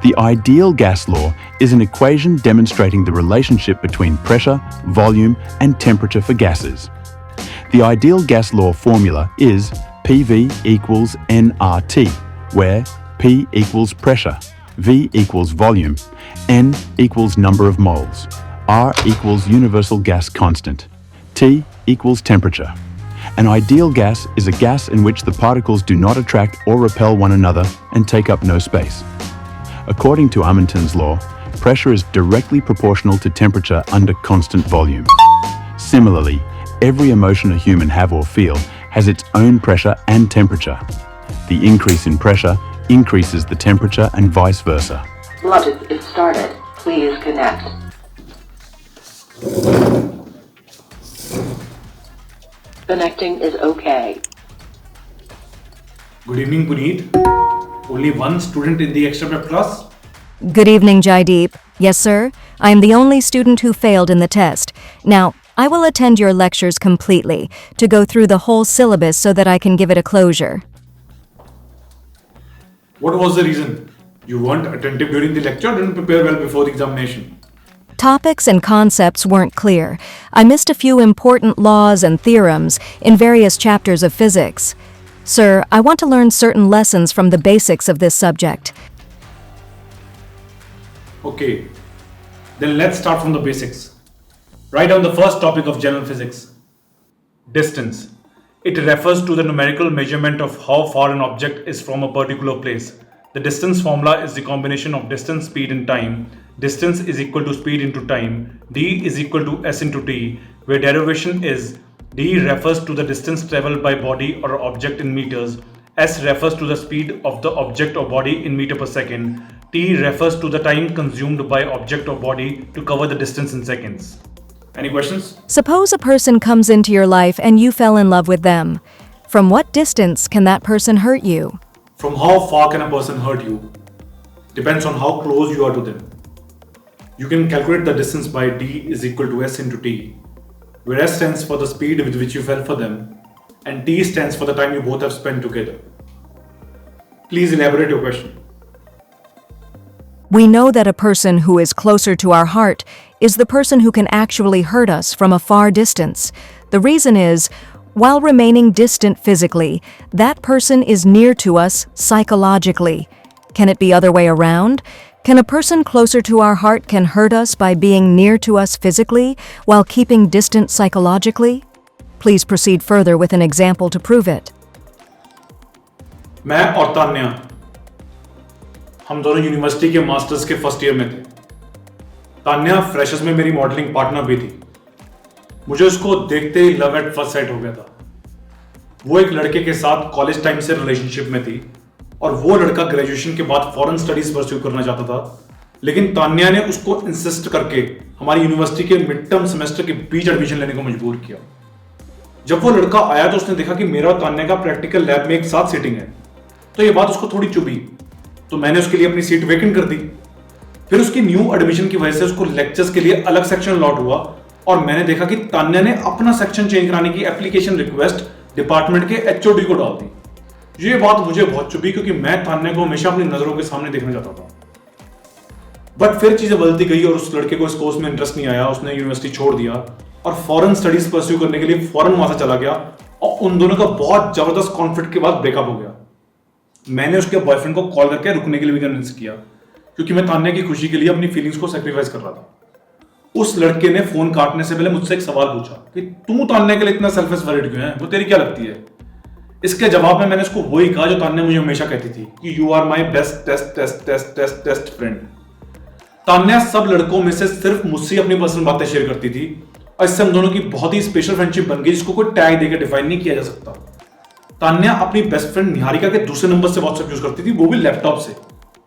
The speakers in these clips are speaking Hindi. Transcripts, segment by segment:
The ideal gas law is an equation demonstrating the relationship between pressure, volume, and temperature for gases. The ideal gas law formula is PV equals nRT, where P equals pressure, V equals volume, N equals number of moles, R equals universal gas constant, T equals temperature. An ideal gas is a gas in which the particles do not attract or repel one another and take up no space. According to Amundsen's law, pressure is directly proportional to temperature under constant volume. Similarly, every emotion a human have or feel has its own pressure and temperature. The increase in pressure increases the temperature and vice versa. Logic is started. Please connect. Connecting is okay. Good evening, Puneet. Only one student in the extra prep class? Good evening, Jaideep. Yes, sir. I am the only student who failed in the test. Now, I will attend your lectures completely to go through the whole syllabus so that I can give it a closure. What was the reason? You weren't attentive during the lecture, didn't prepare well before the examination. Topics and concepts weren't clear. I missed a few important laws and theorems in various chapters of physics. Sir, I want to learn certain lessons from the basics of this subject. Okay, then let's start from the basics. Write down the first topic of general physics. Distance. It refers to the numerical measurement of how far an object is from a particular place. The distance formula is the combination of distance, speed and time. Distance is equal to speed into time. D is equal to S into T, where derivation is D refers to the distance traveled by body or object in meters. S refers to the speed of the object or body in meter per second. T refers to the time consumed by object or body to cover the distance in seconds. Any questions? Suppose a person comes into your life and you fell in love with them. From what distance can that person hurt you? From how far can a person hurt you? Depends on how close you are to them. You can calculate the distance by D is equal to S into T, where S stands for the speed with which you fell for them, and T stands for the time you both have spent together. Please elaborate your question. We know that a person who is closer to our heart is the person who can actually hurt us from a far distance. The reason is, while remaining distant physically, that person is near to us psychologically. Can it be other way around? Can a person closer to our heart can hurt us by being near to us physically while keeping distant psychologically? Please proceed further with an example to prove it. मैं और तान्या हम दोनों यूनिवर्सिटी के मास्टर्स के फर्स्ट ईयर में थे। तान्या फ्रेशर्स में मेरी मॉडलिंग पार्टनर भी थी। मुझे उसको देखते ही लव एट फर्स्ट साइट हो गया था। वो एक लड़के के साथ कॉलेज टाइम से रिलेशनशिप में थी और वो लड़का ग्रेजुएशन के बाद फॉरेन स्टडीज परस्यू करना चाहता था, लेकिन तान्या ने उसको इंसिस्ट करके हमारी यूनिवर्सिटी के मिड टर्म सेमेस्टर के बीच एडमिशन लेने को मजबूर किया। जब वो लड़का आया तो उसने देखा कि मेरा और तान्या का प्रैक्टिकल लैब में एक साथ सीटिंग है, तो ये बात उसको थोड़ी चुभी, तो मैंने उसके लिए अपनी सीट वेकेंट कर दी। फिर उसकी न्यू एडमिशन की वजह से उसको लेक्चर्स के लिए अलग सेक्शन अलॉट हुआ और मैंने देखा कि तान्या ने अपना सेक्शन चेंज कराने की एप्लीकेशन रिक्वेस्ट डिपार्टमेंट के एचओडी को डाल दी। ये बात मुझे बहुत चुभी क्योंकि मैं तान्या को हमेशा अपनी नजरों के सामने देखना चाहता था। बट फिर चीजें बदलती गई और उस लड़के को इस कोर्स में इंटरेस्ट नहीं आया। उसने यूनिवर्सिटी छोड़ दिया और फॉरेन स्टडीज परस्यू करने के लिए फॉरेन वहां से चला गया और उन दोनों का बहुत जबरदस्त कॉन्फ्लिक्ट के बाद ब्रेकअप हो गया। मैंने उसके बॉयफ्रेंड को कॉल करके रुकने के लिए भी कन्विंस किया क्योंकि मैं तान्या की खुशी के लिए अपनी फीलिंग्स को सैक्रिफाइस कर रहा था। उस लड़के ने फोन काटने से पहले मुझसे एक सवाल पूछा कि तू तान्या के लिए इतना सेल्फिश वरीड क्यों है, वो तेरी क्या लगती है? इसके जवाब में मैंने उसको वही कहा जो तान्या मुझे हमेशा कहती थी कि you are my best test test test test test friend. Tanya सब लड़कों में से सिर्फ मुझसे अपनी पर्सनल बातें शेयर करती थी और इससे हम दोनों की बहुत ही स्पेशल फ्रेंडशिप बन गई जिसको कोई टैग देकर डिफाइन नहीं किया जा सकता। तान्या अपनी बेस्ट फ्रेंड निहारिका के दूसरे नंबर से व्हाट्सएप यूज करती थी, वो भी लैपटॉप से,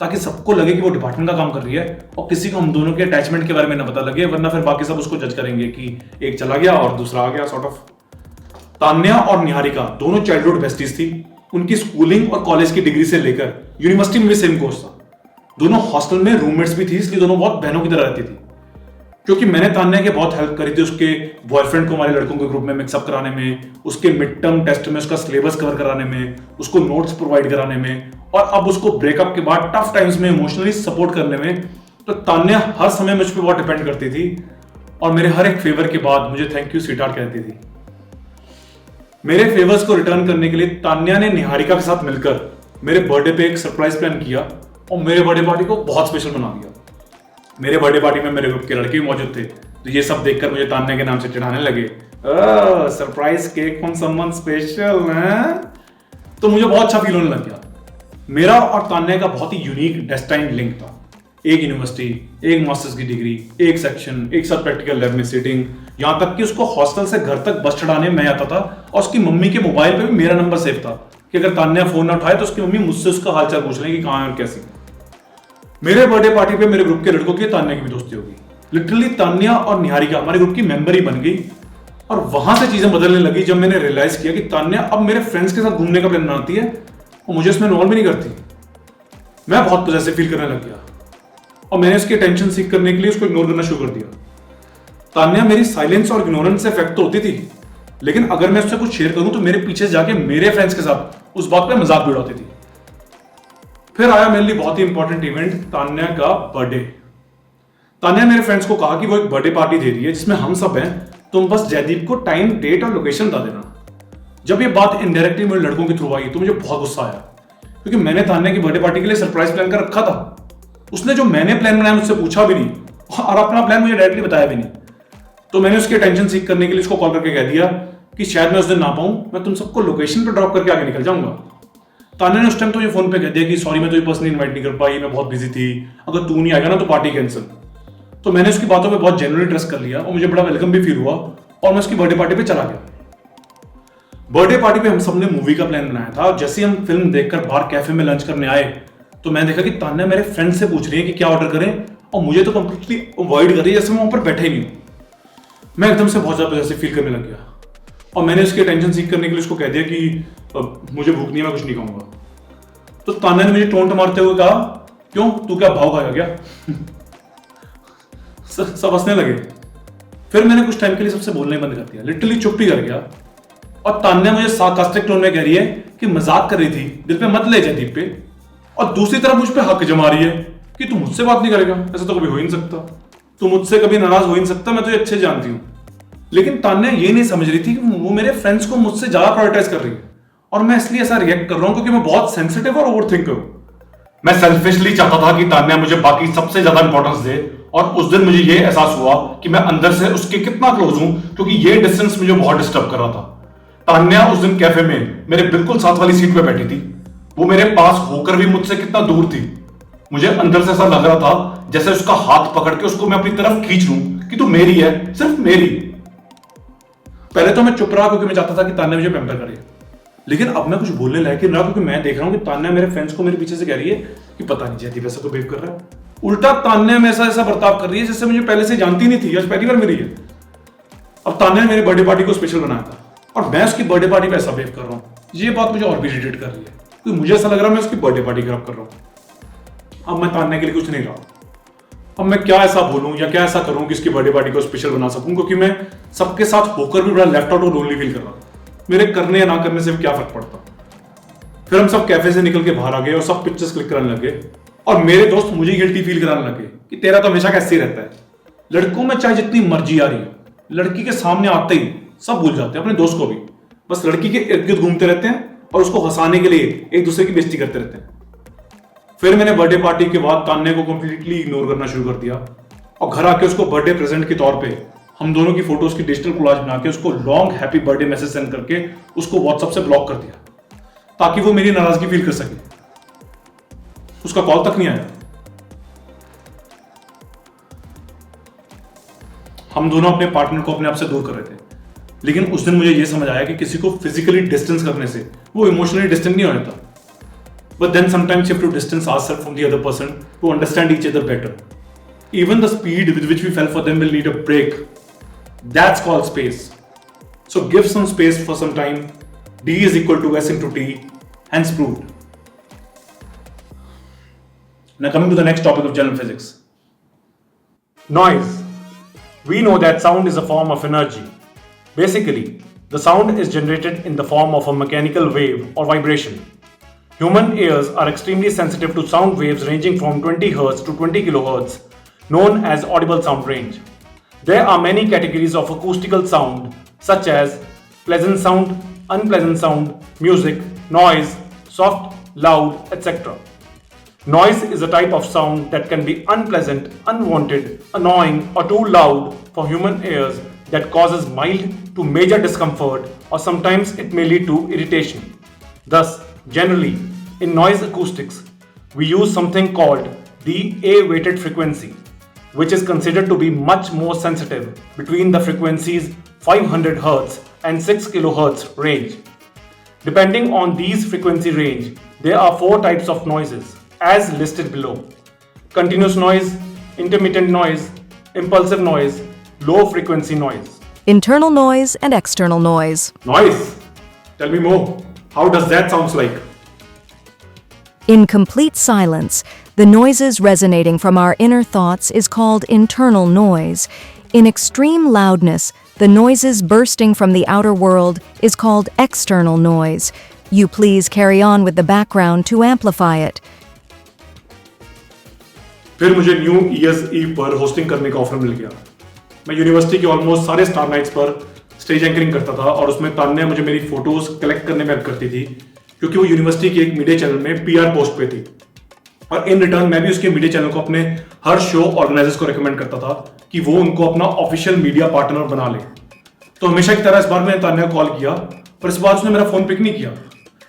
ताकि सबको लगे कि वो डिपार्टमेंट का काम कर रही है और किसी को हम दोनों के अटैचमेंट के बारे में ना पता लगे, वरना फिर बाकी सब उसको जज करेंगे कि एक चला गया और दूसरा आ गया सॉर्ट ऑफ। तान्या और निहारिका दोनों चाइल्डहुड बेस्टीज थी। उनकी स्कूलिंग और कॉलेज की डिग्री से लेकर यूनिवर्सिटी में भी सेम कोर्स था। दोनों हॉस्टल में रूममेट्स भी थी, इसलिए दोनों बहुत बहनों की तरह रहती थी। क्योंकि मैंने तान्या की बहुत हेल्प करी थी उसके बॉयफ्रेंड को हमारे लड़कों के ग्रुप में मिक्सअप कराने में, उसके मिड टर्म टेस्ट में उसका सिलेबस कवर कराने में, उसको नोट्स प्रोवाइड कराने में, और अब उसको ब्रेकअप के बाद टफ टाइम्स में इमोशनली सपोर्ट करने में। तो तान्या हर समय मुझ पर बहुत डिपेंड करती थी और मेरे हर एक फेवर के बाद मुझे थैंक यू स्वीटहार्ट कहती थी। मेरे फेवर्स को रिटर्न करने के लिए तान्या ने निहारिका के साथ मिलकर मेरे बर्थडे पे एक सरप्राइज प्लान किया और मेरे बर्थडे पार्टी को बहुत स्पेशल बना दिया। मेरे बर्थडे पार्टी में मेरे ग्रुप के लड़के भी मौजूद थे, तो ये सब देखकर मुझे तान्या के नाम से चिढ़ाने लगे, surprise cake from someone special है। तो मुझे बहुत अच्छा फील होने लग गया। मेरा और तान्या का बहुत ही यूनिक डेस्टाइन लिंक था। एक यूनिवर्सिटी, एक मास्टर्स की डिग्री, एक सेक्शन, एक साथ प्रैक्टिकल लैब में सिटिंग, यहां तक कि उसको हॉस्टल से घर तक बस चढ़ाने मैं आता था और उसकी मम्मी के मोबाइल पे भी मेरा नंबर सेव था कि अगर तान्या फोन ना उठाए तो उसकी मम्मी मुझसे उसका हालचाल पूछ लें कि कहां है और कैसी। मेरे बर्थडे पार्टी पे मेरे ग्रुप के लड़कों की तान्या की भी दोस्ती होगी। लिटरली तान्या और निहारिका हमारे ग्रुप की मेंबर ही बन गई। और वहां से चीजें बदलने लगी जब मैंने रियलाइज किया कि तान्या अब मेरे फ्रेंड्स के साथ घूमने का प्लान बनाती है और मुझे इसमें इन्वॉल्व भी नहीं करती। मैं बहुत पॉजेसिव फील करने लग गया और मैंने उसकी टेंशन सीख करने के लिए उसको इग्नोर करना शुरू कर दिया। तान्या मेरी साइलेंस और इग्नोरेंस से इफेक्ट तो होती थी, लेकिन अगर मैं उससे कुछ शेयर करूं तो मेरे पीछे जाके मेरे फ्रेंड्स के साथ उस बात पे मजाक भी उड़ाती थी। फिर आया मेरे लिए बहुत ही इंपॉर्टेंट इवेंट, तान्या का बर्थडे। तान्या मेरे फ्रेंड्स को कहा कि वो एक बर्थडे पार्टी दे रही है जिसमें हम सब हैं, तुम बस जयदीप को टाइम, डेट और लोकेशन बता देना। जब ये बात इनडायरेक्टली मेरे लड़कों के थ्रू आई तो मुझे बहुत गुस्सा आया, क्योंकि मैंने तान्या की बर्थडे पार्टी के लिए सरप्राइज प्लान कर रखा था। उसने जो मैंने प्लान बनाया मुझसे पूछा भी नहीं और अपना प्लान मुझे डायरेक्टली बताया भी नहीं। तो मैंने उसकी टेंशन सीख करने के लिए उसको कॉल करके कह दिया कि शायद मैं उस दिन ना पाऊं, मैं तुम सबको लोकेशन पे ड्रॉप करके आगे निकल जाऊंगा। तान्या ने उस टाइम तो ये फोन पे कह दिया कि सॉरी मैं तुझे पर्सनली इनवाइट नहीं कर पाई, मैं बहुत बिजी थी, अगर तू नहीं आएगा ना तो पार्टी कैंसिल। तो मैंने उसकी बातों पे बहुत जेन्युइनली ट्रस्ट कर लिया और मुझे बड़ा वेलकम भी फील हुआ और मैं उसकी बर्थडे पार्टी पे चला गया। बर्थडे पार्टी पे हम सबने मूवी का प्लान बनाया था और जैसे हम फिल्म देखकर बाहर कैफे में लंच करने आए तो मैं देखा कि तान्या मेरे फ्रेंड से पूछ रही है कि क्या ऑर्डर करें और मुझे तो कंप्लीटली अवॉइड कर रही है, जैसे मैं वहां पर बैठे ही नहीं हूं। मैं एकदम से बहुत ज्यादा जैसे फील करने लग गया और मैंने उसकी टेंशन सीख करने के लिए उसको कह दिया कि मुझे भूख नहीं है, मैं कुछ नहीं खाऊंगा। तो तान्या ने मुझे टोंट मारते हुए कहा, क्यों तू क्या भाव खाएगा क्या? सब हंसने लगे। फिर मैंने कुछ टाइम के लिए सबसे बोलना ही बंद कर दिया, लिटरली चुप ही कर गया। और तान्या मुझे सार्कास्टिक टोन में कह रही है कि मजाक कर रही थी, दिल पे मत ले जयदीप पे, और दूसरी तरफ मुझ पे हक जमा रही है कि तू मुझसे बात नहीं करेगा, ऐसा तो कभी हो ही नहीं सकता, तू मुझसे कभी नाराज हो ही नहीं सकता, मैं तुझे अच्छे जानती हूं। लेकिन तान्या ये नहीं समझ रही थी कि वो मेरे फ्रेंड्स को मुझसे ज्यादा प्रायोरिटाइज कर रही है और मैं इसलिए ऐसा रिएक्ट कर रहा हूं क्योंकि मैं बहुत सेंसिटिव और ओवरथिंकर हूं। मैं सेल्फिशली चाहता था कि तान्या मुझे बाकी सबसे ज्यादा इंपॉर्टेंस दे और उस दिन मुझे ये एहसास हुआ कि मैं अंदर से उसके कितना क्लोज हूं, क्योंकि ये डिस्टेंस मुझे बहुत डिस्टर्ब कर रहा था। तान्या उस दिन कैफे में मेरे बिल्कुल साथ वाली सीट पे बैठी थी, वो मेरे पास होकर भी मुझसे कितना दूर थी। मुझे अंदर से ऐसा लग रहा था जैसे उसका हाथ पकड़ के उसको मैं अपनी तरफ खींच लूं कि तू मेरी है, सिर्फ मेरी। पहले तो मैं चुप रहा क्योंकि मैं चाहता था कि तान्या मुझे पैम्पर करे, लेकिन अब मैं कुछ बोलने लायक नहीं रहा क्योंकि मैं देख रहा हूं कि तान्या मेरे फ्रेंड्स को मेरे पीछे से कह रही है कि पता नहीं जयदीप ऐसा तो बिहेव कर रहा है। उल्टा तान्या में ऐसा बर्ताव कर रही है जैसे मुझे पहले से जानती नहीं थी, आज पहली बार मिली है। अब तान्या ने मेरी बर्थडे पार्टी को स्पेशल बनाया था और मैं उसकी बर्थडे पार्टी पे ऐसा बिहेव कर रहा हूं, ये बात मुझे और भी इरिटेट कर रही है क्योंकि मुझे ऐसा लग रहा है मैं उसकी बर्थडे पार्टी खराब कर रहा हूं। अब मैं तान्या के लिए कुछ नहीं रहा। अब मैं क्या ऐसा बोलूं या क्या ऐसा करूं कि इसकी बर्थडे पार्टी को स्पेशल बना सकूं, क्योंकि मैं सबके साथ होकर भी बड़ा लेफ्ट आउट और लोनली फील कर रहा था। मेरे करने या ना करने से क्या फर्क पड़ता। फिर हम सब कैफे से निकल के बाहर आ गए और सब पिक्चर्स क्लिक कराने लगे और मेरे दोस्त मुझे गिल्टी फील कराने लगे कि तेरा तो हमेशा कैसे ही रहता है। लड़कों में चाहे जितनी मर्जी आ रही है, लड़की के सामने आते ही सब भूल जाते हैं, अपने दोस्त को भी, बस लड़की के इर्द गिर्द घूमते रहते हैं और उसको हंसाने के लिए एक दूसरे की बेइज्जती करते रहते हैं। फिर मैंने बर्थडे पार्टी के बाद तान्या को कंप्लीटली इग्नोर करना शुरू कर दिया और घर आके उसको बर्थडे प्रेजेंट के तौर पे हम दोनों की फोटोज की डिजिटल कोलाज बना के उसको long happy birthday message send करके उसको व्हाट्सएप से ब्लॉक कर दिया ताकि वो मेरी नाराजगी फील कर सके। उसका कॉल तक नहीं आया। हम दोनों अपने पार्टनर को अपने आप से दूर कर रहे थे, लेकिन उस दिन मुझे यह समझ आया कि किसी को फिजिकली डिस्टेंस करने से वो इमोशनली डिस्टेंस नहीं हो जाता। But then sometimes you have to distance ourselves from the other person to understand each other better. Even the speed with which we fell for them will need a break. That's called space. So give some space for some time. D is equal to S into T. Hence proved. Now coming to the next topic of general physics. Noise. We know that sound is a form of energy. Basically, the sound is generated in the form of a mechanical wave or vibration. Human ears are extremely sensitive to sound waves ranging from 20 Hz to 20 kHz, known as audible sound range. There are many categories of acoustical sound, such as pleasant sound, unpleasant sound, music, noise, soft, loud, etc. Noise is a type of sound that can be unpleasant, unwanted, annoying, or too loud for human ears that causes mild to major discomfort, or sometimes it may lead to irritation. Thus, generally, in noise acoustics, we use something called the A-weighted frequency, which is considered to be much more sensitive between the frequencies 500 Hz and 6 kHz range. Depending on these frequency range, there are 4 types of noises, as listed below: continuous noise, intermittent noise, impulsive noise, low frequency noise. Internal noise and external noise. Noise? Tell me more. How does that sound like? In complete silence, the noises resonating from our inner thoughts is called internal noise. In extreme loudness, the noises bursting from the outer world is called external noise. You please carry on with the background to amplify it. फिर मुझे न्यू ईयर्स ईव पर होस्टिंग करने का ऑफर मिल गया। मैं यूनिवर्सिटी के ऑलमोस्ट सारे स्टार नाइट्स पर स्टेज एंकरिंग करता था और उसमें तान्या मुझे मेरी फोटोज कलेक्ट करने में हेल्प करती थी, क्योंकि वो यूनिवर्सिटी के एक मीडिया चैनल में पीआर पोस्ट पे थी और इन रिटर्न मैं भी उसके मीडिया चैनल को अपने हर शो ऑर्गेनाइजर्स को रिकमेंड करता था कि वो उनको अपना ऑफिशियल मीडिया पार्टनर बना ले। तो हमेशा की तरह इस बार मैंने तान्या को कॉल किया, पर इस बार उसने मेरा फोन पिक नहीं किया।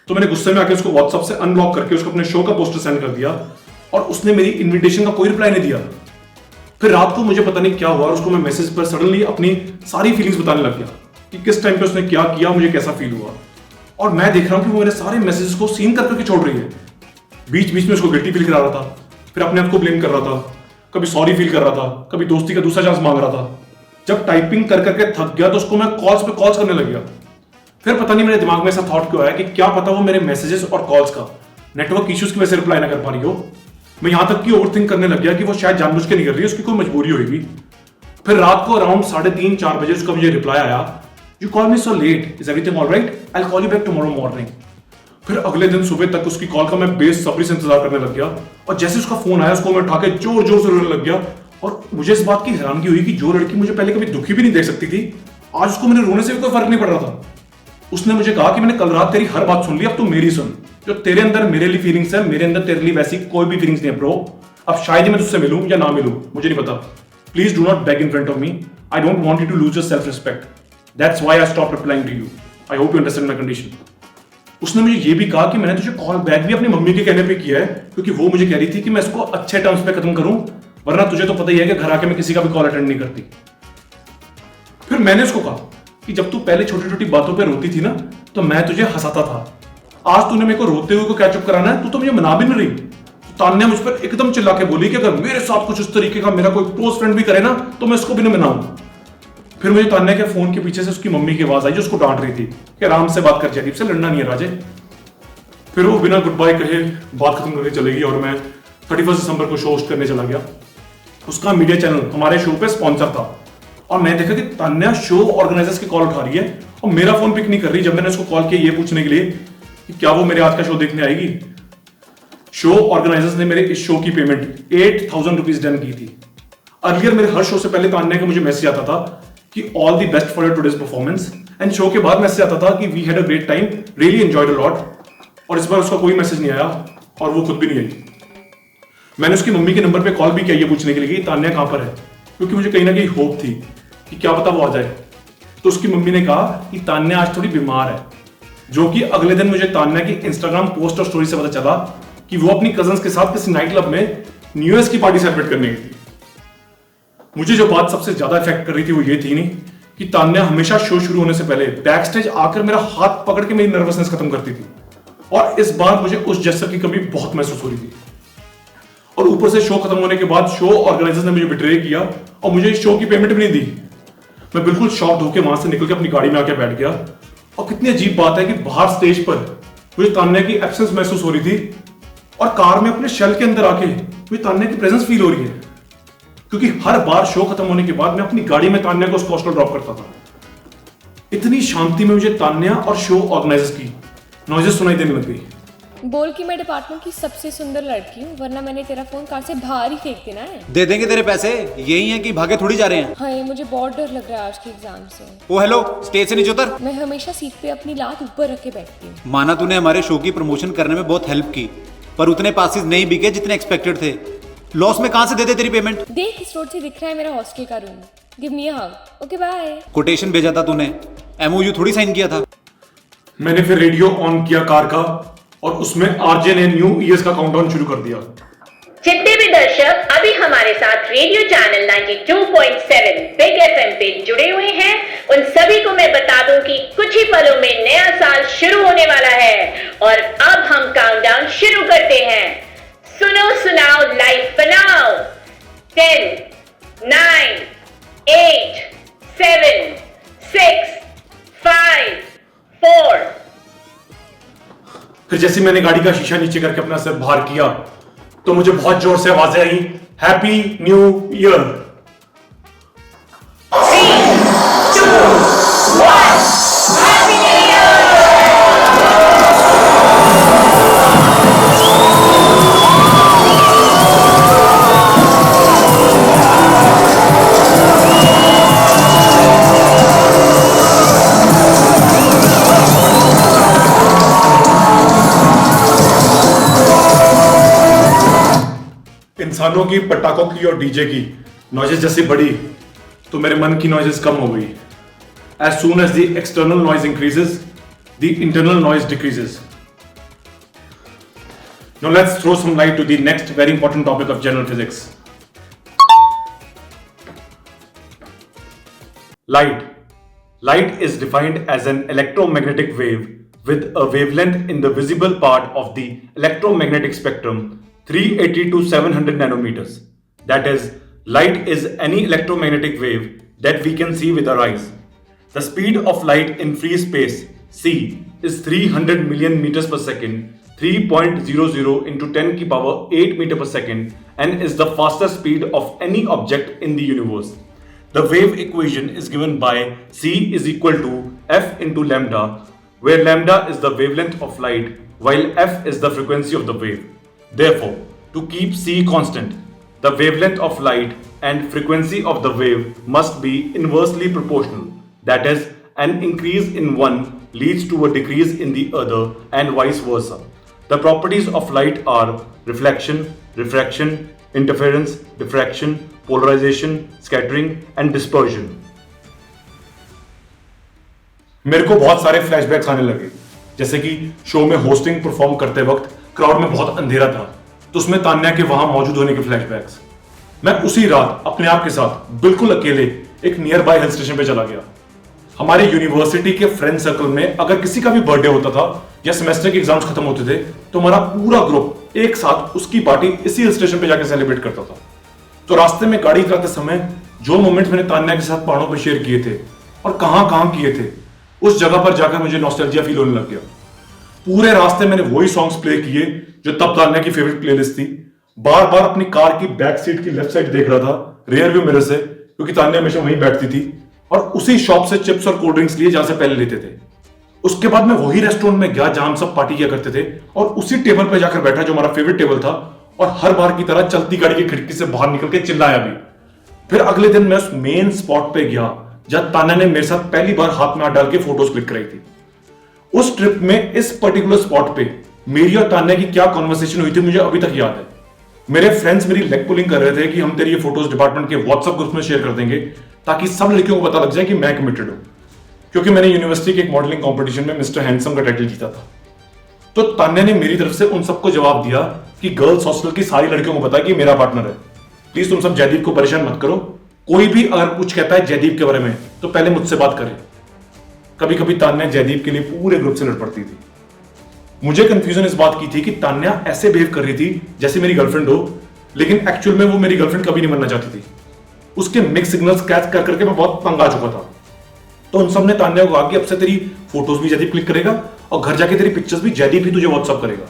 तो मैंने गुस्से में आकर उसको व्हाट्सएप से अनब्लॉक करके उसको अपने शो का पोस्टर सेंड कर दिया और उसने मेरी इन्विटेशन का कोई रिप्लाई नहीं दिया। फिर रात को मुझे पता नहीं क्या हुआ और उसको मैं मैसेज पर सडनली अपनी सारी फीलिंग्स बताने लग गया कि किस टाइम पे उसने क्या किया, मुझे कैसा फील हुआ। और मैं देख रहा हूं कि वो मेरे सारे मैसेजेस को सीन करके छोड़ रही है। बीच बीच में उसको गिल्टी फील करा रहा था, फिर अपने आप को ब्लेम कर रहा था, कभी सॉरी फील कर रहा था, कभी दोस्ती का दूसरा चांस मांग रहा था। जब टाइपिंग कर करके थक गया तो उसको मैं कॉल्स पे कॉल्स करने लग गया। फिर पता नहीं मेरे दिमाग में ऐसा थॉट क्यों आया कि क्या पता वो मेरे मैसेजेस और कॉल्स का नेटवर्क इश्यूज की वजह से रिप्लाई ना कर पा रही हो। मैं यहां तक कि ओवरथिंक करने लग गया कि वो शायद जानबूझ के नहीं कर रही है, उसकी कोई मजबूरी होगी। फिर रात को अराउंड 3:30-4 बजे उसका मुझे रिप्लाई आया, you call me so let, is everything alright, I will call you back tomorrow morning. फिर अगले दिन सुबह तक उसकी कॉल का मैं बेसब्री से इंतजार करने लग गया और जैसे उसका फोन आया उसको मैं उठा के जोर जोर से रोने लग गया। और मुझे इस बात की हैरानगी हुई कि जो लड़की मुझे पहले कभी दुखी भी नहीं देख सकती थी, आज उसको मेरे रोने से भी कोई फर्क नहीं पड़ रहा था। उसने मुझे कहा कि मैंने कल रात तेरी हर बात सुन ली, अब तू मेरी सुन। जो तेरे अंदर मेरे लिए फीलिंग्स है, मेरे अंदर तेरे लिए वैसी कोई भी फीलिंग्स नहीं है ब्रो। अब शायद ही मैं तुझसे मिलूं या ना मिलूं, मुझे नहीं पता। Please do not beg in front of me, I don't want you to lose your self respect, that's why I stop replying to you, I hope you understand my condition. उसने मुझे ये भी कहा कि मैंने तुझे कॉल बैक भी अपनी मम्मी के कहने पे किया है, क्योंकि वो मुझे कह रही थी कि मैं इसको अच्छे टर्म्स पे खत्म करूं, वरना तुझे तो पता ही है कि घर आके मैं किसी का भी कॉल अटेंड नहीं करती। फिर मैंने उसको कहा कि जब तू पहले छोटी छोटी बातों पे रोती थी ना, तो मैं तुझे हंसाता था। आज तूने मेरे को रोते हुए को क्या चुप कराना है, तू तो मुझे मना भी नहीं रही। तान्या मुझ पर एकदम चिल्ला के बोली कि अगर मेरे साथ कुछ इस तरीके का मेरा कोई क्लोज फ्रेंड भी करे ना, तो मैं इसको भी नहीं मनाऊं। फिर मुझे तान्या के फोन के पीछे से उसकी मम्मी की आवाज आई जो उसको डांट रही थी कि आराम से बात कर, जयदीप से लड़ना नहीं है राजे। फिर वो बिना गुड बाय कहे बात खत्म करके चलेगी और मैं 31 दिसंबर को शो होस्ट करने चला गया। उसका मीडिया चैनल हमारे शो पे स्पॉन्सर था और मैं देखा कि तान्या शो ऑर्गेनाइजर्स की कॉल उठा रही है और मेरा फोन पिक नहीं कर रही। जब मैंने उसको कॉल किया ये पूछने के लिए कि क्या वो मेरे आज का शो देखने आएगी, शो ऑर्गेनाइजर्स ने मेरे इस शो की पेमेंट 8,000 रुपीज डन की थी। अर्लियर मेरे हर शो से पहले तान्या का मुझे मैसेज आता था कि all the best for your today's performance, and show के बाद मैसेज आता था कि we had a great time, really enjoyed a lot. और इस बार उसका कोई मैसेज नहीं आया और वो खुद भी नहीं आई। मैंने उसकी मम्मी के नंबर पे कॉल भी किया ये पूछने के लिए कि तान्या कहां पर है, क्योंकि मुझे कहीं ना कहीं होप थी कि क्या पता वो आ जाए। तो उसकी मम्मी ने कहा कि तान्या आज थोड़ी बीमार है, जो कि अगले दिन मुझे तान्या की इंस्टाग्राम पोस्ट और स्टोरी से पता चला कि वो अपनी कजन्स के साथ किसी नाइट क्लब में न्यू ईयर की पार्टी सेलिब्रेट करने गई थी। मुझे जो बात सबसे ज्यादा इफेक्ट कर रही थी वो ये थी नहीं कि तान्या हमेशा शो शुरू होने से पहले बैक स्टेज आकर मेरा हाथ पकड़ के मेरी नर्वसनेस खत्म करती थी, और इस बार मुझे उस जेस्चर की कमी बहुत महसूस हो रही थी। और ऊपर से शो खत्म होने के बाद शो ऑर्गेनाइजर्स ने मुझे बिट्रे किया और मुझे इस शो की पेमेंट भी नहीं दी। मैं बिल्कुल शॉक्ड होकर वहां से निकल के अपनी गाड़ी में आके बैठ गया। और कितनी अजीब बात है कि बाहर स्टेज पर मुझे तान्या की एब्सेंस महसूस हो रही थी और कार में अपने शेल के अंदर आके मुझे तान्या की प्रेजेंस फील हो रही है। क्योंकि हर बार शो खत्म होने के बाद मैं अपनी गाड़ी में तान्या को उसको हॉस्टल ड्रॉप करता था। इतनी शांति में मुझे तान्या और शो ऑर्गेनाइजर्स की नॉइजेस सुनाई देने लग गई। बोल कि मैं डिपार्टमेंट की सबसे सुंदर लड़की हूँ, वरना मैंने तेरा फोन कार से बाहर ही फेंक देना है। दे देंगे तेरे पैसे, यही है कि भागे थोड़ी जा रहे हैं। हाँ, ये मुझे बहुत डर लग रहा है आज के एग्जाम से। ओ हेलो, स्टेज से नीचे उतर। मैं हमेशा सीट पे अपनी लात ऊपर रख के बैठती हूँ। माना तूने हमारे शो की प्रमोशन करने में बहुत हेल्प की, पर उतने पासिस नहीं बिके जितने एक्सपेक्टेड थे। लॉस में कहां से दे दे तेरी पेमेंट? देख, इस रोड से दिख रहा है मेरा हॉस्टल का room. Give me a hug. Okay bye. Quotation भेजा था तूने, एमओयू थोड़ी साइन किया था। मैंने फिर रेडियो ऑन किया कार का और उसमें आरजे ने न्यू ईयर्स का काउंटडाउन शुरू कर दिया। जितने भी दर्शक अभी हमारे साथ रेडियो चैनल 92.7 बिग एफएम पे जुड़े हुए हैं, उन सभी को मैं बता दूं कि कुछ ही पलों में नया साल शुरू होने वाला है और अब हम काउंटडाउन शुरू करते हैं। सुनो सुनाओ लाइफ बनाओ। 10, 9, 8, 7, 6, 5, 4। फिर जैसे मैंने गाड़ी का शीशा नीचे करके अपना सिर बाहर किया तो मुझे बहुत जोर से आवाजें आई, happy new year. 3, 2, 1, happy new year. इंसानों की, पटाखों की और डीजे की नॉइजेस जैसी बढ़ी तो मेरे मन की नॉइजेस कम हो गई। As soon as the external noise increases, the internal noise decreases. Now let's throw some light to the next very important topic of general physics. Light. Light is defined as an electromagnetic wave with a wavelength in the visible part of the electromagnetic spectrum 380 to 700 nanometers. That is, light is any electromagnetic wave that we can see with our eyes. The speed of light in free space, c, is 300 million meters per second, 3.00 into 10 की power 8 meter per second, and is the fastest speed of any object in the universe. The wave equation is given by c is equal to f into lambda, where lambda is the wavelength of light, while f is the frequency of the wave. Therefore, to keep c constant, the wavelength of light and frequency of the wave must be inversely proportional. That is, an increase in one leads to a decrease in the other and vice versa. The properties of light are reflection, refraction, interference, diffraction, polarization, scattering and dispersion. मेरे को बहुत सारे फ्लैशबैक्स आने लगे, जैसे कि शो में होस्टिंग परफॉर्म करते वक्त क्राउड में बहुत अंधेरा था तो उसमें तान्या के वहां मौजूद होने के फ्लैशबैक्स। मैं उसी रात अपने आप के साथ बिल्कुल अकेले एक नियर बाय हिल स्टेशन पे चला गया। हमारे यूनिवर्सिटी के फ्रेंड सर्कल में अगर किसी का भी बर्थडे होता था या सेमेस्टर के एग्जाम्स खत्म होते थे तो हमारा पूरा ग्रुप एक साथ उसकी पार्टी इसी हिल स्टेशन पे जाकर सेलिब्रेट करता था। तो रास्ते में गाड़ी चलाते समय जो मोमेंट मैंने तान्या के साथ पहाड़ों पर शेयर किए थे और कहां किए थे, उस जगह पर जाकर मुझे नॉस्टैल्जिया फील होने लग गया। पूरे रास्ते मैंने वही सॉन्ग्स प्ले किए जो तब तान्या की फेवरेट प्लेलिस्ट थी। बार बार अपनी कार की बैक सीट की लेफ्ट साइड देख रहा था रियर व्यू मिरर से, क्योंकि तान्या हमेशा वहीं बैठती थी, और उसी शॉप से चिप्स और कोल्ड ड्रिंक्स लिए जहां से पहले लेते थे। उसके बाद मैं वही रेस्टोरेंट में गया जहां हम सब पार्टी किया करते थे और उसी टेबल पर जाकर बैठा जो हमारा फेवरेट टेबल था, और हर बार की तरह चलती गाड़ी की खिड़की से बाहर निकल के चिल्लाया भी। फिर अगले दिन मैं उस मेन स्पॉट पे गया जहां तान्या ने मेरे साथ पहली बार हाथ में हाथ डाल के फोटोज क्लिक कराई थी। उस ट्रिप में इस पर्टिकुलर स्पॉट पे मेरी और तान्या की क्या कॉन्वर्सेशन हुई थी मुझे अभी तक याद है। मेरे फ्रेंड्स मेरी लेग पुलिंग कर रहे थे कि हम तेरी ये फोटोज डिपार्टमेंट के व्हाट्सएप ग्रुप में शेयर कर देंगे ताकि सब लड़कियों को पता लग जाए कि मैं कमिटेड हूं, क्योंकि मैंने यूनिवर्सिटी के एक मॉडलिंग कंपटीशन में मिस्टर हैंडसम का टाइटल जीता था। तो तान्या ने मेरी तरफ से उन सबको जवाब दिया कि गर्ल्स हॉस्टल की सारी लड़कियों को पता है कि मेरा पार्टनर है, प्लीज तुम सब जयदीप को परेशान मत करो, कोई भी अगर कुछ कहता है जयदीप के बारे में तो पहले मुझसे बात करे। कभी कभी तान्या जयदीप के लिए पूरे ग्रुप से लड़ पड़ती थी। मुझे कंफ्यूजन इस बात की थी कि तान्या ऐसे बिहेव कर रही थी जैसे मेरी गर्लफ्रेंड हो, लेकिन एक्चुअल में वो मेरी गर्लफ्रेंड कभी नहीं बनना चाहती थी। उसके मिक्स सिग्नल्स कैच कर करके मैं बहुत तंग आ चुका था। तो उन सब ने तान्या को कहा कि अब से तेरी फोटोज भी जयदीप क्लिक करेगा और घर जाके तेरी पिक्चर्स भी जयदीप ही तुझे व्हाट्सअप करेगा।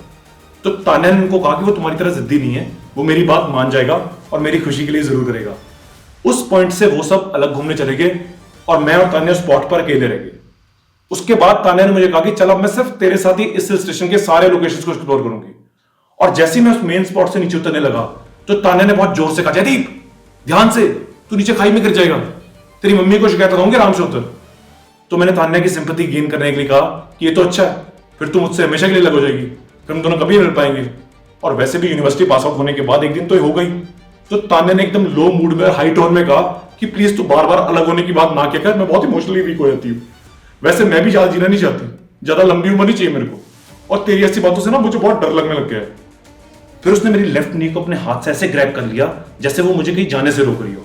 तो तान्या ने उनको कहा कि वो तुम्हारी तरह जिद्दी नहीं है, वो मेरी बात मान जाएगा और मेरी खुशी के लिए जरूर करेगा। उस पॉइंट से वो सब अलग घूमने चले गए और मैं और तान्या स्पॉट पर अकेले रह गए। उसके बाद तान्या ने मुझे कहा कि चल अब मैं सिर्फ तेरे साथ ही इस हिल स्टेशन के सारे लोकेशंस को एक्सप्लोर करूंगी। और जैसे ही मैं उस मेन स्पॉट से नीचे उतरने लगा तो तान्या ने बहुत जोर से कहा, जयदीप ध्यान से, तू नीचे खाई में गिर जाएगा, तेरी मम्मी को शिकायत लगाऊंगी, आराम से उतर। तो मैंने तान्या की सिंपैथी गेन करने के लिए कहा कि ये तो अच्छा है, फिर तू मुझसे हमेशा के लिए अलग हो जाएगी, फिर हम दोनों कभी नहीं मिल पाएंगे। और वैसे भी यूनिवर्सिटी पास आउट होने के बाद एक दिन तो ये हो गई। तो तान्या ने एकदम लो मूड में हाई टोन में कहा कि प्लीज तू बार बार अलग होने की बात ना क्या कर, मैं बहुत इमोशनली वीक हो जाती हूँ। वैसे मैं भी ज्यादा जीना नहीं चाहती, ज्यादा लंबी उम्र नहीं चाहिए मेरे को, और तेरी ऐसी बातों से ना मुझे बहुत डर लगने लग गया है। फिर उसने मेरी लेफ्ट नी को अपने हाथ से ऐसे ग्रैब कर लिया जैसे वो मुझे कहीं जाने से रोक रही हो।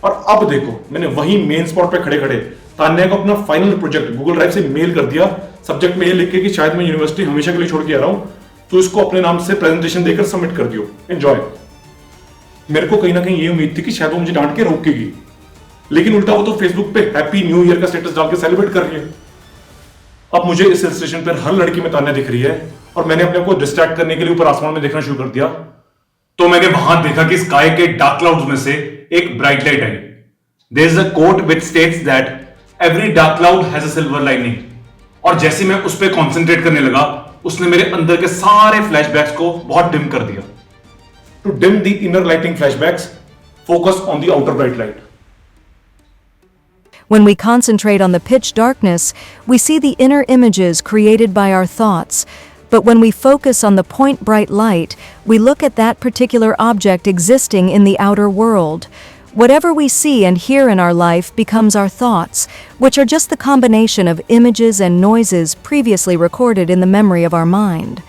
और अब देखो, मैंने वही मेन स्पॉट पे खड़े खड़े तान्या को अपना फाइनल प्रोजेक्ट गूगल ड्राइव से मेल कर दिया, सब्जेक्ट में ये लिख के कि शायद मैं यूनिवर्सिटी हमेशा के लिए छोड़ के आ रहा हूं, तो इसको अपने नाम से प्रेजेंटेशन देकर सबमिट कर दियो, एंजॉय। मेरे को कहीं ना कहीं ये उम्मीद थी कि शायद वो मुझे डांट के रोकेगी, लेकिन उल्टा वो तो फेसबुक पे हैप्पी न्यू ईयर का स्टेटस डाल के सेलिब्रेट कर रही है। अब मुझे इस हिल स्टेशन पर हर लड़की में तान्या दिख रही है और मैंने अपने को डिस्ट्रैक्ट करने के लिए ऊपर आसमान में देखना शुरू कर दिया। तो मैंने वहां देखा कि स्काई के डार्क क्लाउड्स में से एक ब्राइट लाइट आई। There is a quote which states that every dark cloud has a silver lining. और जैसे मैं उस पर कॉन्सेंट्रेट करने लगा, उसने मेरे अंदर के सारे फ्लैशबैक्स को बहुत डिम कर दिया। To dim the inner lighting flashbacks, focus on the outer bright light. When we concentrate on the pitch darkness, we see the inner images created by our thoughts. But when we focus on the point bright light, we look at that particular object existing in the outer world. Whatever we see and hear in our life becomes our thoughts, which are just the combination of images and noises previously recorded in the memory of our mind.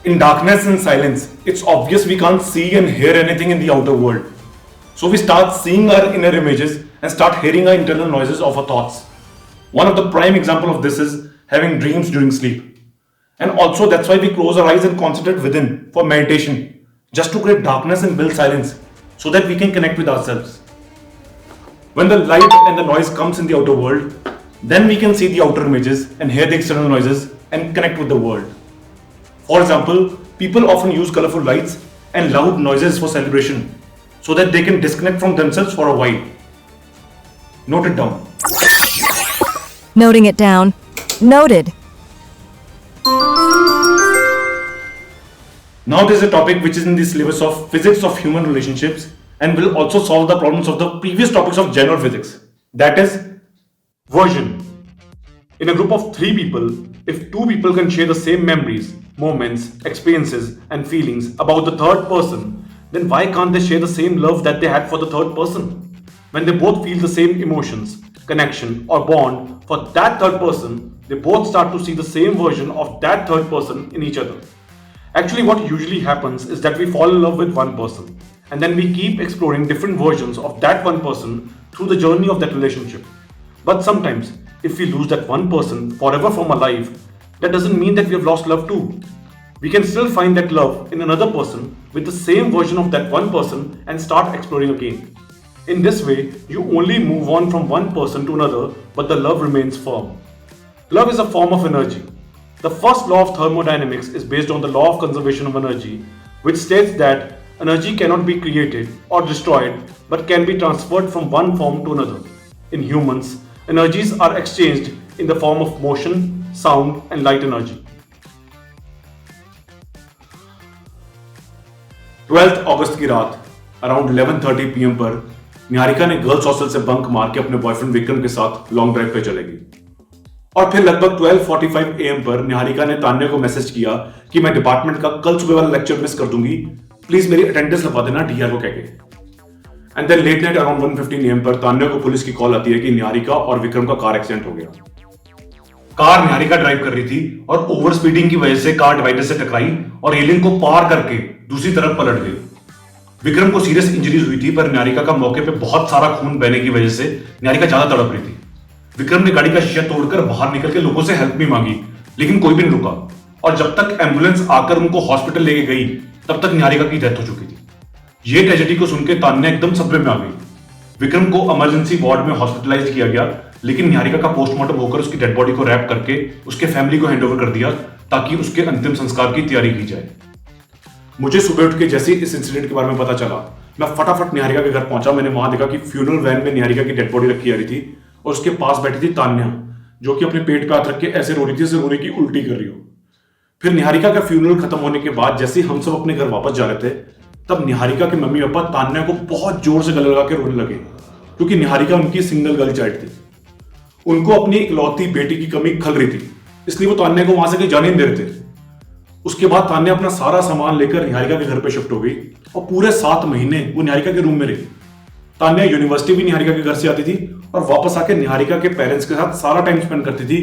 In darkness and silence, it's obvious we can't see and hear anything in the outer world. So we start seeing our inner images and start hearing our internal noises of our thoughts. One of the prime example of this is having dreams during sleep. And also that's why we close our eyes and concentrate within for meditation, just to create darkness and build silence, so that we can connect with ourselves. When the light and the noise comes in the outer world, then we can see the outer images and hear the external noises and connect with the world. For example, people often use colorful lights and loud noises for celebration, so that they can disconnect from themselves for a while. Note it down. Noting it down. Noted. Now it is a topic which is in the syllabus of physics of human relationships and will also solve the problems of the previous topics of general physics. That is version. In a group of 3 people, if 2 people can share the same memories, moments, experiences and feelings about the third person, then why can't they share the same love that they had for the third person? When they both feel the same emotions, connection or bond for that third person, they both start to see the same version of that third person in each other. Actually, what usually happens is that we fall in love with one person and then we keep exploring different versions of that one person through the journey of that relationship. But sometimes, if we lose that one person forever from our life, that doesn't mean that we have lost love too. We can still find that love in another person with the same version of that one person and start exploring again. In this way, you only move on from one person to another, but the love remains firm. Love is a form of energy. The first law of thermodynamics is based on the law of conservation of energy, which states that energy cannot be created or destroyed, but can be transferred from one form to another. In humans, energies are exchanged in the form of motion, sound, and light energy. 12 अगस्त की रात अराउंड 11:30 PM पर निहारिका ने गर्ल्स हॉस्टल से बंक मार के अपने बॉयफ्रेंड विक्रम के साथ लॉन्ग ड्राइव पे चलेगी। और फिर लगभग 12:45 AM पर निहारिका ने तान्या को मैसेज किया कि मैं डिपार्टमेंट का कल सुबह वाला लेक्चर मिस कर दूंगी, प्लीज मेरी अटेंडेंस लगा देना डीआर को कह के। And then late night around 1:15 AM पर तान्या को पुलिस की कॉल आती है कि निहारिका और विक्रम का कार एक्सीडेंट हो गया। कार निहारिका ड्राइव कर रही थी और ओवर स्पीडिंग की वजह से कार डिवाइडर से टकराई और रेलिंग को पार करके दूसरी तरफ पलट गई। विक्रम को सीरियस इंजरीज हुई थी, पर निहारिका का मौके पे बहुत सारा खून बहने की वजह से निहारिका ज्यादा तड़प रही थी। विक्रम ने गाड़ी का शीशा तोड़कर बाहर निकल के लोगों से हेल्प भी मांगी, लेकिन कोई भी नहीं रुका। और जब तक एम्बुलेंस आकर उनको हॉस्पिटल लेके गई, तब तक निहारिका की डेथ हो चुकी थी। ये ट्रेजेडी को सुनकर तान्या एकदम सदमे में आ गई। विक्रम को इमरजेंसी वार्ड में हॉस्पिटलाइज किया गया, लेकिन निहारिका का पोस्टमार्टम होकर उसकी डेड बॉडी को रैप करके उसके फैमिली को हैंड ओवर कर दिया ताकि उसके अंतिम संस्कार की तैयारी की जाए। मुझे सुबह उठ के जैसे इस इंसिडेंट के बारे में पता चला, मैं फटाफट निहारिका के घर पहुंचा। मैंने वहां देखा कि फ्यूनरल वैन में निहारिका की डेड बॉडी रखी जा रही थी और उसके पास बैठी थी तान्या, जो कि अपने पेट पे हाथ रख के ऐसे रो रही थी जैसे रो रही की उल्टी कर रही हो। फिर निहारिका का फ्यूनरल खत्म होने के बाद जैसे ही हम सब अपने घर वापस जा रहे थे, तब निहारिका के मम्मी पापा तान्या को बहुत जोर से गले लगा के रोने लगे, क्योंकि निहारिका उनकी सिंगल गर्ल चाइल्ड थी। उनको अपनी इकलौती बेटी की कमी खल रही थी, इसलिए वो तान्या को वहां से कहीं जाने नहीं दे रहे थे। उसके बाद तान्या अपना सारा सामान लेकर निहारिका के घर पे शिफ्ट हो गई और पूरे 7 महीने वो निहारिका के रूम में रही। तान्या यूनिवर्सिटी भी निहारिका के घर से आती थी और वापस आकर निहारिका के पेरेंट्स के साथ सारा टाइम स्पेंड करती थी,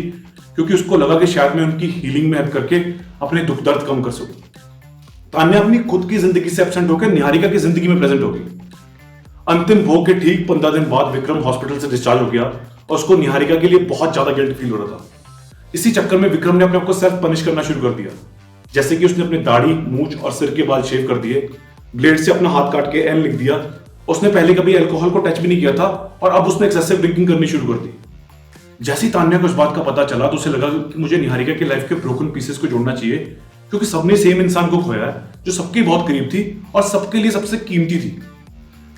क्योंकि उसको लगा कि शायद मैं उनकी हीलिंग में हेल्प करके अपने दुख दर्द कम कर सकूं। तान्या अपनी खुद की जिंदगी से एब्सेंट होकर निहारिका की जिंदगी में प्रेजेंट हो गई। अंतिम भोग के ठीक 15 दिन बाद विक्रम हॉस्पिटल से डिस्चार्ज हो गया और उसको निहारिका के लिए बहुत ज्यादा गिल्ट फील हो रहा था। इसी चक्कर में विक्रम ने अपने आप को सेल्फ पनिश करना शुरू कर दिया, जैसे कि उसने अपनी दाढ़ी, मूंछ और सिर के बाल शेव कर दिए, ब्लेड से अपना हाथ काट के एन लिख दिया। उसने पहले कभी अल्कोहल को टच भी नहीं किया था और अब उसने एक्सेसिव ड्रिंकिंग करनी शुरू कर दी। जैसी तान्या को इस बात का पता चला तो उसे लगा कि मुझे निहारिका की लाइफ के ब्रोकन पीसेस को जोड़ना चाहिए, क्योंकि सबने सेम इंसान को खोया है जो सबके बहुत करीब थी और सबके लिए सबसे कीमती थी।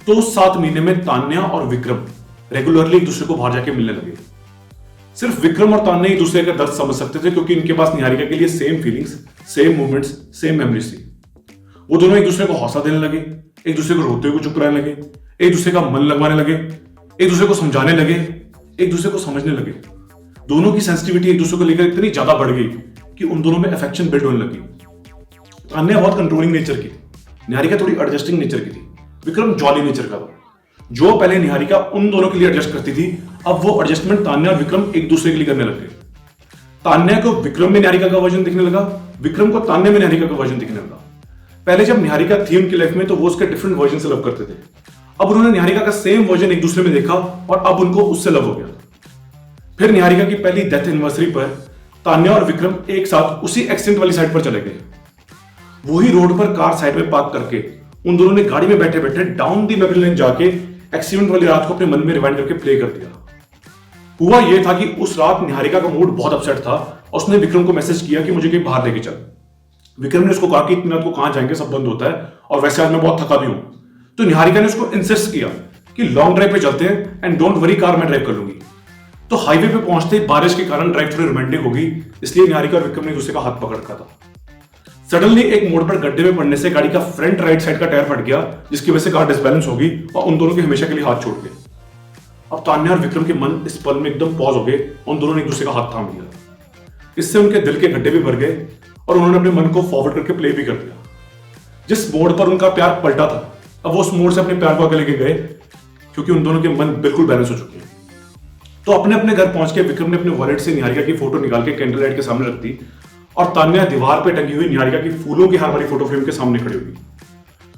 तो उस 7 महीने में तान्या और विक्रम रेगुलरली एक दूसरे को बाहर जाके मिलने लगे। सिर्फ विक्रम और तान्या एक दूसरे का दर्द समझ सकते थे, क्योंकि इनके पास निहारिका के लिए same feelings, same movements, same memories थी। वो दोनों एक दूसरे को हौसला देने लगे, एक दूसरे को रोते हुए चुप कराने लगे, एक दूसरे का मन लगवाने लगे, एक दूसरे को समझाने लगे, एक दूसरे को समझने लगे। दोनों की सेंसिटिविटी एक दूसरे को लेकर इतनी ज्यादा बढ़ गई कि उन दोनों में अफेक्शन बिल्ड होने लगी। तान्या बहुत कंट्रोलिंग नेचर की, निहारिका थोड़ी एडजस्टिंग नेचर की थी, विक्रम जॉली नेचर का था। जो पहले निहारिका उन दोनों के लिए एडजस्ट करती थी, अब वो एडजस्टमेंट तान्या और विक्रम एक दूसरे के लिए करने लगे। तान्या को विक्रम में निहारिका का वर्जन दिखने लगा, विक्रम को तान्या में निहारिका का वर्जन दिखने लगा। पहले जब निहारिका थी उनकी लाइफ में तो वो उसके डिफरेंट वर्जन से लव करते थे। अब उन्होंने निहारिका का सेम वर्जन एक दूसरे में देखा और अब उनको उससे लव हो गया। फिर निहारिका की पहली डेथ एनिवर्सरी पर तान्या और विक्रम एक साथ उसी एक्सीडेंट वाली साइड पर चले गए। वही रोड पर कार साइड में पार्क करके उन दोनों ने गाड़ी में बैठे बैठे डाउन दी मेमोरी लेन जाके एक्सीडेंट वाली रात को अपने मन में रिवाइंड करके प्ले कर दिया। हुआ यह था कि उस रात निहारिका का मूड बहुत अपसेट था और उसने विक्रम को मैसेज किया कि मुझे कहीं बाहर लेके चल। विक्रम ने उसको कहा कि इतनी रात को कहां जाएंगे, सब बंद होता है और वैसे आज मैं बहुत थका भी हूं। तो निहारिका ने उसको इंसिस्ट किया कि लॉन्ग ड्राइव पे चलते हैं एंड डोंट वरी, कार मैं ड्राइव कर लूंगी। तो हाईवे पे पहुंचते ही बारिश के कारण ड्राइव थोड़ी रोमांटिक हो गई, इसलिए निहारिका और विक्रम ने एक दूसरे का हाथ पकड़ रखा था। सडनली एक मोड़ पर गड्ढे में पड़ने से गाड़ी का फ्रंट राइट साइड का टायर फट गया, जिसकी वजह से कार डिसबैलेंस हो गई और उन दोनों के हमेशा के लिए हाथ छोड़ गए। अब तान्या और विक्रम के मन इस पल में एकदम पॉज हो गए, उन दोनों ने एक दूसरे का हाथ थाम लिया। इससे उनके दिल के गड्ढे भी भर गए और उन्होंने अपने मन को फॉरवर्ड करके प्ले भी कर दिया। जिस मोड़ पर उनका प्यार पलटा था, अब वो उस मोड़ से अपने प्यार को आगे लेके गए, क्योंकि उन दोनों के मन बिल्कुल बैलेंस हो चुके हैं। तो अपने अपने घर पहुंच के विक्रम ने अपने वॉलेट से निहारिका की फोटो निकाल के कैंडल लाइट के सामने रख दी और तान्या दीवार पे टंगी हुई निहारिका की फूलों की हार वाली फोटो फ्रेम के सामने खड़ी हुई।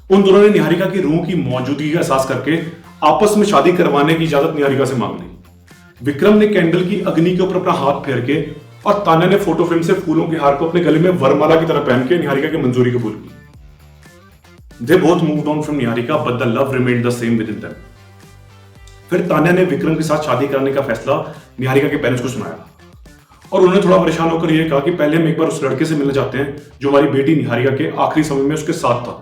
उन दोनों ने निहारिका की रूह की मौजूदगी का एहसास करके आपस में शादी करवाने की इजाजत निहारिका से मांग ली। विक्रम ने कैंडल की अग्नि के ऊपर अपना हाथ फेर के और तान्या ने फोटो फ्रेम से फूलों के हार को अपने गले में वरमाला की तरह पहन के निहारिका की मंजूरी कबूल की। They both moved on from Niharika, but the love remained the same within them. फिर तान्या ने विक्रम के साथ शादी करने का फैसला निहारिका के पेरेंट्स को सुनाया और उन्होंने थोड़ा परेशान होकर यह कहा कि पहले हम एक बार उस लड़के से मिलना चाहते हैं जो हमारी बेटी निहारिका के आखिरी समय में उसके साथ था।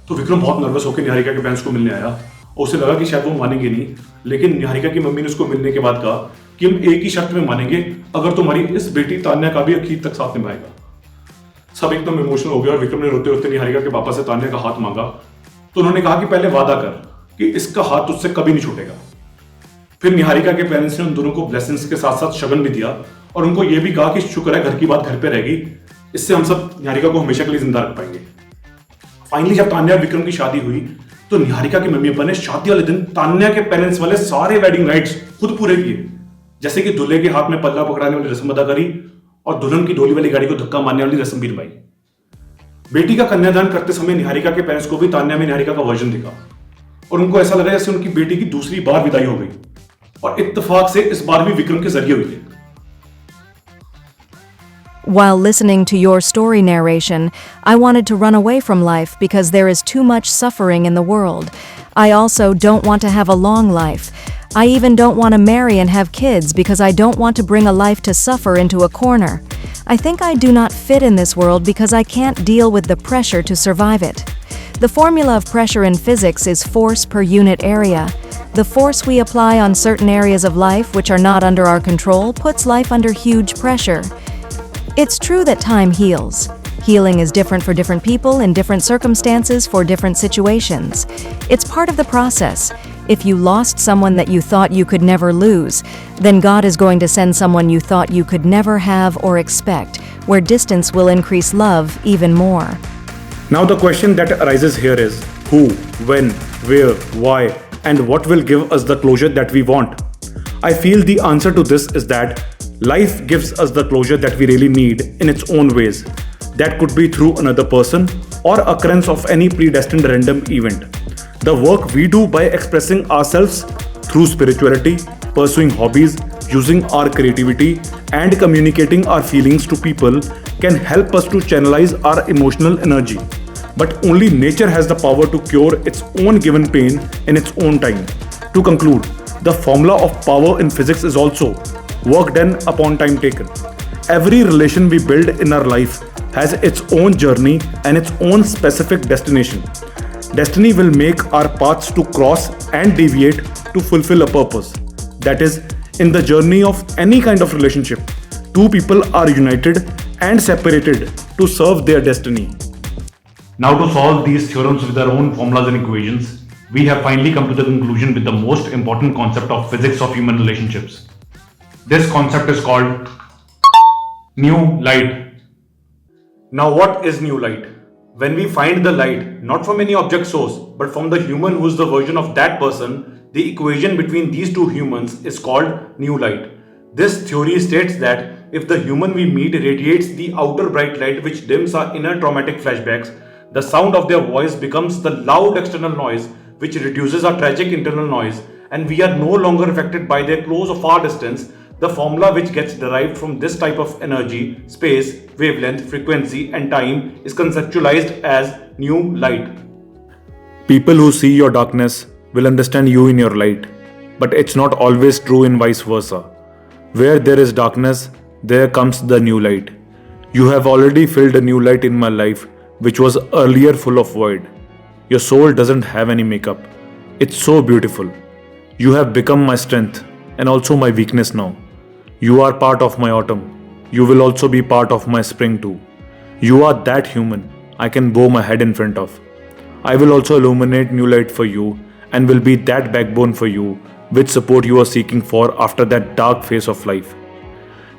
तो विक्रम बहुत नर्वस होकर निहारिका के पेरेंट्स को मिलने आया और उसे लगा कि शायद वो मानेंगे नहीं, लेकिन निहारिका की मम्मी ने उसको मिलने के बाद कहा कि हम एक ही शर्त में मानेंगे, अगर तुम्हारी इस बेटी तान्या का भी आखिर तक साथ निभाएगा। सब एकदम इमोशनल हो गया और विक्रम ने रोते रोते निहारिका के पापा से तान्या का हाथ मांगा। तो उन्होंने कहा कि पहले वादा कर कि इसका हाथ तुझसे कभी नहीं छूटेगा। फिर निहारिका के पेरेंट्स ने उन दोनों को ब्लेसिंग्स के साथ साथ शगन भी दिया और उनको यह भी कहा कि शुक्र है घर की बात घर पे रहेगी, इससे हम सब निहारिका को हमेशा के लिए जिंदा रख पाएंगे। फाइनली जब तान्या और विक्रम की शादी हुई तो निहारिका के मम्मी पापा ने शादी वाले दिन तान्या के पेरेंट्स वाले सारे वेडिंग राइट्स खुद पूरे किए, जैसे कि दूल्हे के हाथ में पल्ला पकड़ाने वाली रस्म अदा करी और दुल्हन की डोली वाली गाड़ी को धक्का मारने वाली रस्म भी निभाई। बेटी का कन्यादान करते समय निहारिका के पेरेंट्स को भी तान्या में निहारिका का वर्जन दिखा और उनको ऐसा लगा जैसे उनकी बेटी की दूसरी बार विदाई हो गई और इत्तेफाक से इस बार भी विक्रम के जरिए हुई है। While listening to your story narration, I wanted to run away from life because there is too much suffering in the world. I also don't want to have a long life. I even don't want to marry and have kids because I don't want to bring a life to suffer into a corner. I think I do not fit in this world because I can't deal with the pressure to survive it. The formula of pressure in physics is force per unit area. The force we apply on certain areas of life which are not under our control puts life under huge pressure. It's true that time heals. Healing is different for different people in different circumstances for different situations. It's part of the process. If you lost someone that you thought you could never lose, then God is going to send someone you thought you could never have or expect, where distance will increase love even more. Now the question that arises here is who, when, where, why, and what will give us the closure that we want? I feel the answer to this is that life gives us the closure that we really need in its own ways. That could be through another person or occurrence of any predestined random event. The work we do by expressing ourselves through spirituality, pursuing hobbies, using our creativity, and communicating our feelings to people can help us to channelize our emotional energy. But only nature has the power to cure its own given pain in its own time. To conclude, the formula of power in physics is also work done upon time taken. Every relation we build in our life has its own journey and its own specific destination. Destiny will make our paths to cross and deviate to fulfill a purpose. That is, in the journey of any kind of relationship, two people are united and separated to serve their destiny. Now to solve these theorems with our own formulas and equations, we have finally come to the conclusion with the most important concept of physics of human relationships. This concept is called new light. Now what is new light? When we find the light, not from any object source, but from the human who is the version of that person, the equation between these two humans is called new light. This theory states that if the human we meet radiates the outer bright light which dims our inner traumatic flashbacks, the sound of their voice becomes the loud external noise which reduces our tragic internal noise, and we are no longer affected by their close or far distance. The formula which gets derived from this type of energy, space, wavelength, frequency, and time is conceptualized as new light. People who see your darkness will understand you in your light, but it's not always true and vice versa. Where there is darkness, there comes the new light. You have already filled a new light in my life, which was earlier full of void. Your soul doesn't have any makeup. It's so beautiful. You have become my strength and also my weakness now. You are part of my autumn. You will also be part of my spring too. You are that human I can bow my head in front of. I will also illuminate new light for you and will be that backbone for you which support you are seeking for after that dark phase of life.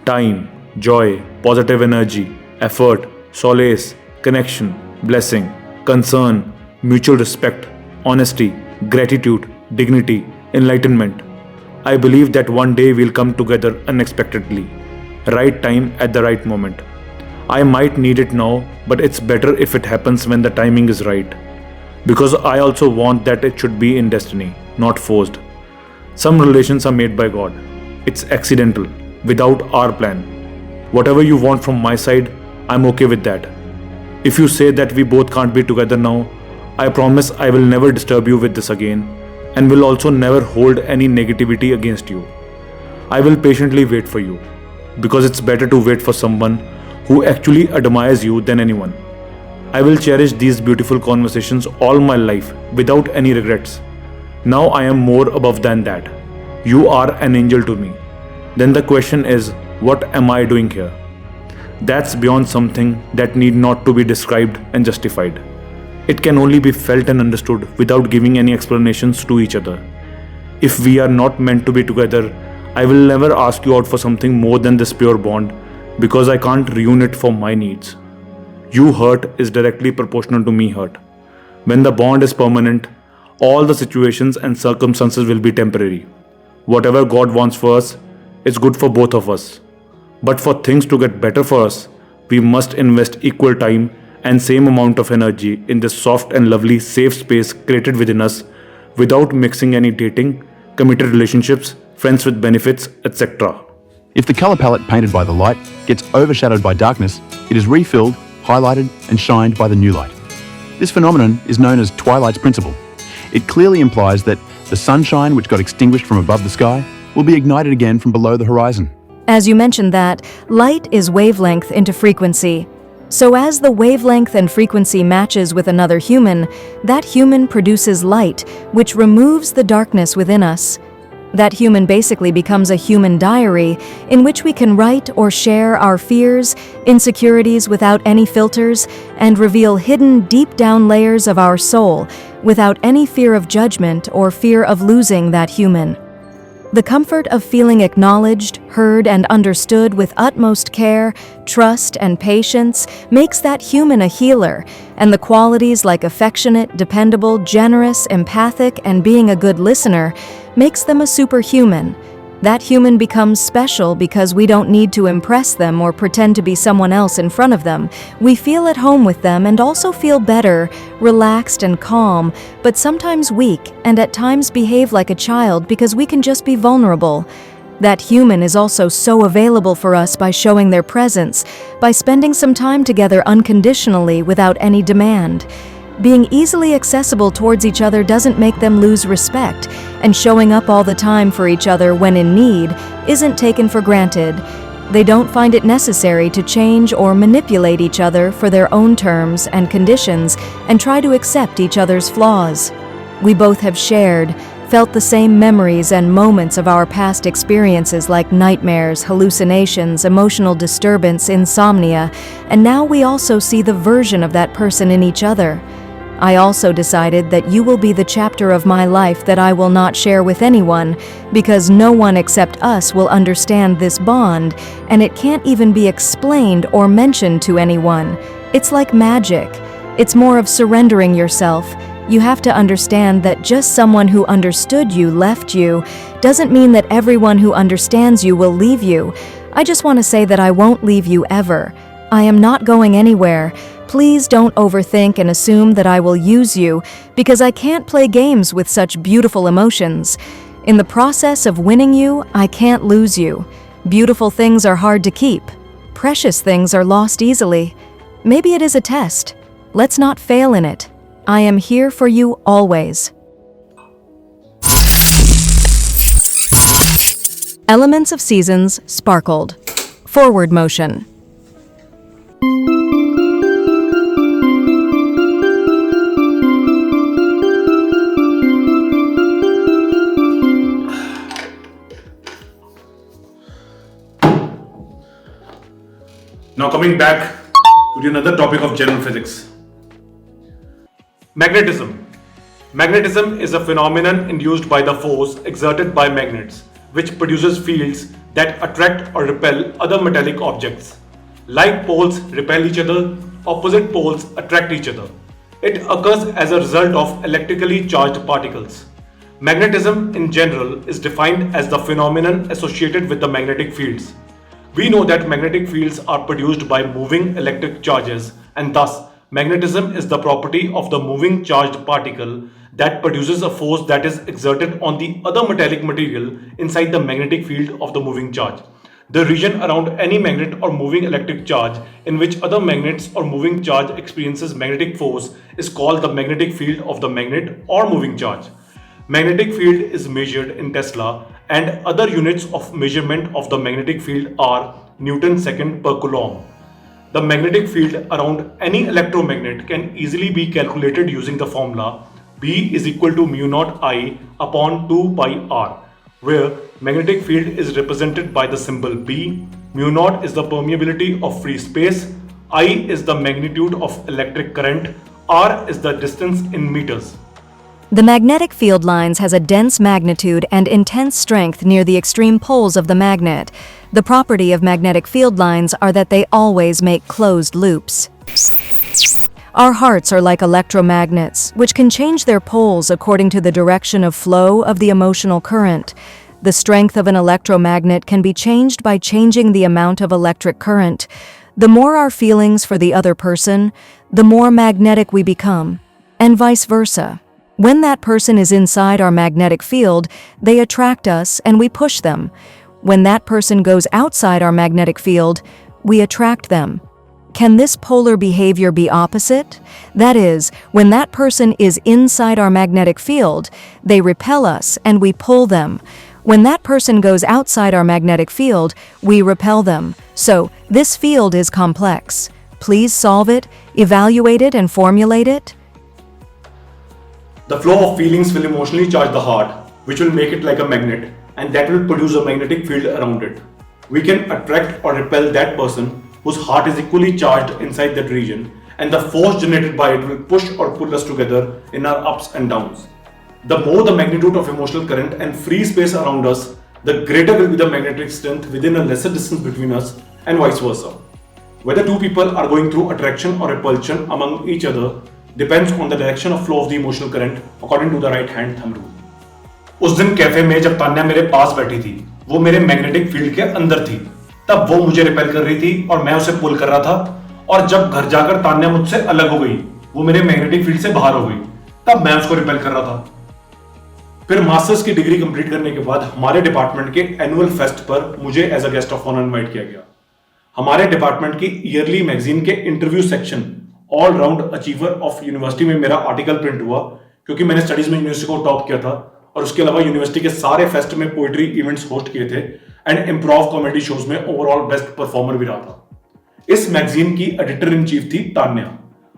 Time, joy, positive energy, effort, solace, connection, blessing, concern, mutual respect, honesty, gratitude, dignity, enlightenment. I believe that one day we'll come together unexpectedly. Right time at the right moment. I might need it now, but it's better if it happens when the timing is right. Because I also want that it should be in destiny, not forced. Some relations are made by God. It's accidental, without our plan. Whatever you want from my side, I'm okay with that. If you say that we both can't be together now, I promise I will never disturb you with this again, and will also never hold any negativity against you. I will patiently wait for you, because it's better to wait for someone who actually admires you than anyone. I will cherish these beautiful conversations all my life without any regrets. Now I am more above than that. You are an angel to me. Then the question is, what am I doing here? That's beyond something that need not to be described and justified. It can only be felt and understood without giving any explanations to each other. If we are not meant to be together, I will never ask you out for something more than this pure bond, because I can't ruin it for my needs. You hurt is directly proportional to me hurt. When the bond is permanent, all the situations and circumstances will be temporary. Whatever God wants for us is good for both of us. But for things to get better for us, we must invest equal time and same amount of energy in this soft and lovely safe space created within us, without mixing any dating, committed relationships, friends with benefits, etc. If the colour palette painted by the light gets overshadowed by darkness, it is refilled, highlighted and shined by the new light. This phenomenon is known as Twilight's principle. It clearly implies that the sunshine which got extinguished from above the sky will be ignited again from below the horizon. As you mentioned that, light is wavelength into frequency. So as the wavelength and frequency matches with another human, that human produces light, which removes the darkness within us. That human basically becomes a human diary in which we can write or share our fears, insecurities without any filters, and reveal hidden deep down layers of our soul without any fear of judgment or fear of losing that human. The comfort of feeling acknowledged, heard, and understood with utmost care, trust, and patience makes that human a healer, and the qualities like affectionate, dependable, generous, empathic, and being a good listener makes them a superhuman. That human becomes special because we don't need to impress them or pretend to be someone else in front of them. We feel at home with them and also feel better, relaxed and calm, but sometimes weak and at times behave like a child because we can just be vulnerable. That human is also so available for us by showing their presence, by spending some time together unconditionally without any demand. Being easily accessible towards each other doesn't make them lose respect, and showing up all the time for each other when in need isn't taken for granted. They don't find it necessary to change or manipulate each other for their own terms and conditions and try to accept each other's flaws. We both have shared, felt the same memories and moments of our past experiences like nightmares, hallucinations, emotional disturbance, insomnia, and now we also see the version of that person in each other. I also decided that you will be the chapter of my life that I will not share with anyone, because no one except us will understand this bond, and it can't even be explained or mentioned to anyone. It's like magic. It's more of surrendering yourself. You have to understand that just someone who understood you left you doesn't mean that everyone who understands you will leave you. I just want to say that I won't leave you ever. I am not going anywhere. Please don't overthink and assume that I will use you, because I can't play games with such beautiful emotions. In the process of winning you, I can't lose you. Beautiful things are hard to keep. Precious things are lost easily. Maybe it is a test. Let's not fail in it. I am here for you always. Elements of Seasons sparkled. Forward motion. Now coming back to another topic of general physics. Magnetism. Magnetism is a phenomenon induced by the force exerted by magnets, which produces fields that attract or repel other metallic objects. Like poles repel each other, opposite poles attract each other. It occurs as a result of electrically charged particles. Magnetism in general is defined as the phenomenon associated with the magnetic fields. We know that magnetic fields are produced by moving electric charges, and thus magnetism is the property of the moving charged particle that produces a force that is exerted on the other metallic material inside the magnetic field of the moving charge. The region around any magnet or moving electric charge in which other magnets or moving charge experiences magnetic force is called the magnetic field of the magnet or moving charge. Magnetic field is measured in Tesla, and other units of measurement of the magnetic field are Newton second per coulomb. The magnetic field around any electromagnet can easily be calculated using the formula B is equal to mu naught I upon 2 pi r, where magnetic field is represented by the symbol B, mu naught is the permeability of free space, I is the magnitude of electric current, r is the distance in meters. The magnetic field lines has a dense magnitude and intense strength near the extreme poles of the magnet. The property of magnetic field lines are that they always make closed loops. Our hearts are like electromagnets, which can change their poles according to the direction of flow of the emotional current. The strength of an electromagnet can be changed by changing the amount of electric current. The more our feelings for the other person, the more magnetic we become, and vice versa. When that person is inside our magnetic field, they attract us and we push them. When that person goes outside our magnetic field, we attract them. Can this polar behavior be opposite? That is, when that person is inside our magnetic field, they repel us and we pull them. When that person goes outside our magnetic field, we repel them. So, this field is complex. Please solve it, evaluate it, and formulate it. The flow of feelings will emotionally charge the heart, which will make it like a magnet, and that will produce a magnetic field around it. We can attract or repel that person whose heart is equally charged inside that region, and the force generated by it will push or pull us together in our ups and downs. The more the magnitude of emotional current and free space around us, the greater will be the magnetic strength within a lesser distance between us, and vice versa. Whether two people are going through attraction or repulsion among each other depends on the direction of flow of the emotional current according to the right hand thumb rule. उस दिन कैफे में जब तान्या मेरे पास बैठी थी, वो मेरे मैग्नेटिक फील्ड के अंदर थी। तब वो मुझे रिपेल कर रही थी और मैं उसे पुल कर रहा था। और जब घर जाकर तान्या मुझसे अलग हो गई, वो मेरे मैग्नेटिक फील्ड से बाहर हो गई, तब मैं उसको रिपेल कर रहा था। फिर मास्टर्स की डिग्री कंप्लीट करने के बाद हमारे डिपार्टमेंट के एनुअल फेस्ट पर मुझे as a guest of honour invite किया गया। हमारे डिपार्टमेंट की ईयरली मैगजीन के interview section all round achiever of university में मेरा आर्टिकल प्रिंट हुआ, क्योंकि मैंने स्टडीज में यूनिवर्सिटी को टॉप किया था और उसके अलावा यूनिवर्सिटी के सारे फेस्ट में पोएट्री इवेंट्स होस्ट किए थे एंड इम्प्रोव कॉमेडी शोज में ओवरऑल बेस्ट परफॉर्मर भी रहा था। इस मैगजीन की एडिटर इन चीफ थी तान्या,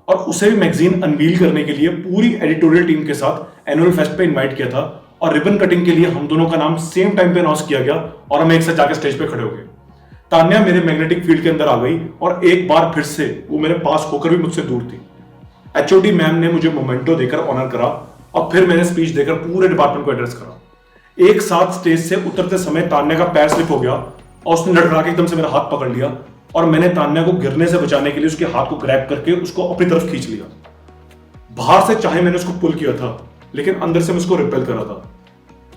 और उसे भी मैगजीन अनवील करने के लिए पूरी एडिटोरियल टीम के साथ एनुअल फेस्ट पे इनवाइट किया था, और रिबन कटिंग के लिए हम दोनों का नाम सेम टाइम पे अनाउंस किया गया और हम एक साथ जाकर स्टेज पे खड़े हो गए। तान्या मेरे मैग्नेटिक फील्ड के अंदर आ गई और एक बार फिर से वो मेरे पास होकर भी मुझसे दूर थी। एचओडी मैम ने मुझे मोमेंटो देकर ऑनर करा और फिर मैंने स्पीच देकर पूरे डिपार्टमेंट को एड्रेस करा। एक साथ स्टेज से उतरते समय तान्या का पैर स्लिप हो गया और उसने लड़खड़ा के एकदम से मेरा हाथ पकड़ लिया और मैंने तान्या को गिरने से बचाने के लिए उसके हाथ को ग्रैब करके उसको अपनी तरफ खींच लिया। बाहर से चाहे मैंने उसको पुल किया था, लेकिन अंदर से मैं उसको रिपेल कर रहा था।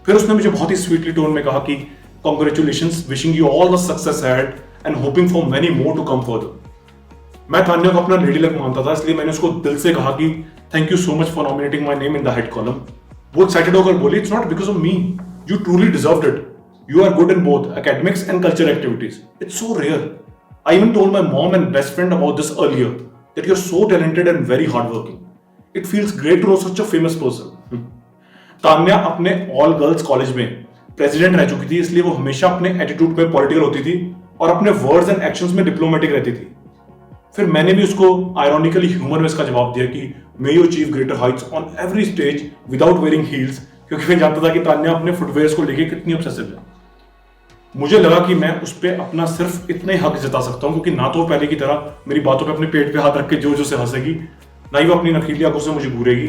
फिर उसने मुझे बहुत ही स्वीटली टोन में कहा कि congratulations, wishing you all the success ahead and hoping for many more to come further. मैं तान्या को अपना लेडी लक मानता था, इसलिए मैंने उसको दिल से कहा कि thank you so much for nominating my name in the head column. वो एक्साइटेड होकर बोली, it's not because of me, you truly deserved it, you are good in both academics and cultural activities, it's so rare. I even told my mom and best friend about this earlier, that you're so talented and very hardworking. It feels great to know such a famous person. Tanya अपने ऑल गर्ल्स कॉलेज में प्रेसिडेंट रह चुकी थी, इसलिए वो हमेशा अपने एटीट्यूड में पॉलिटिकल होती थी और अपने वर्ड्स एंड एक्शंस में डिप्लोमेटिक रहती थी। फिर मैंने भी उसको आयरॉनिकली ह्यूमर में इसका जवाब दिया कि may you achieve greater Heights on every stage without wearing heels, क्योंकि मैं जानता था कि तान्या अपने फुटवेयर्स को लेके कितनी ऑब्सेसिव है। मुझे लगा कि मैं उस पर अपना सिर्फ इतने हक जता सकता हूँ, क्योंकि ना तो पहले की तरह मेरी बातों पे अपने पेट पे हाथ रख के जोर जोर से हंसेगी, ना ही वो अपनी नखीली आंखों से मुझे घूरेगी,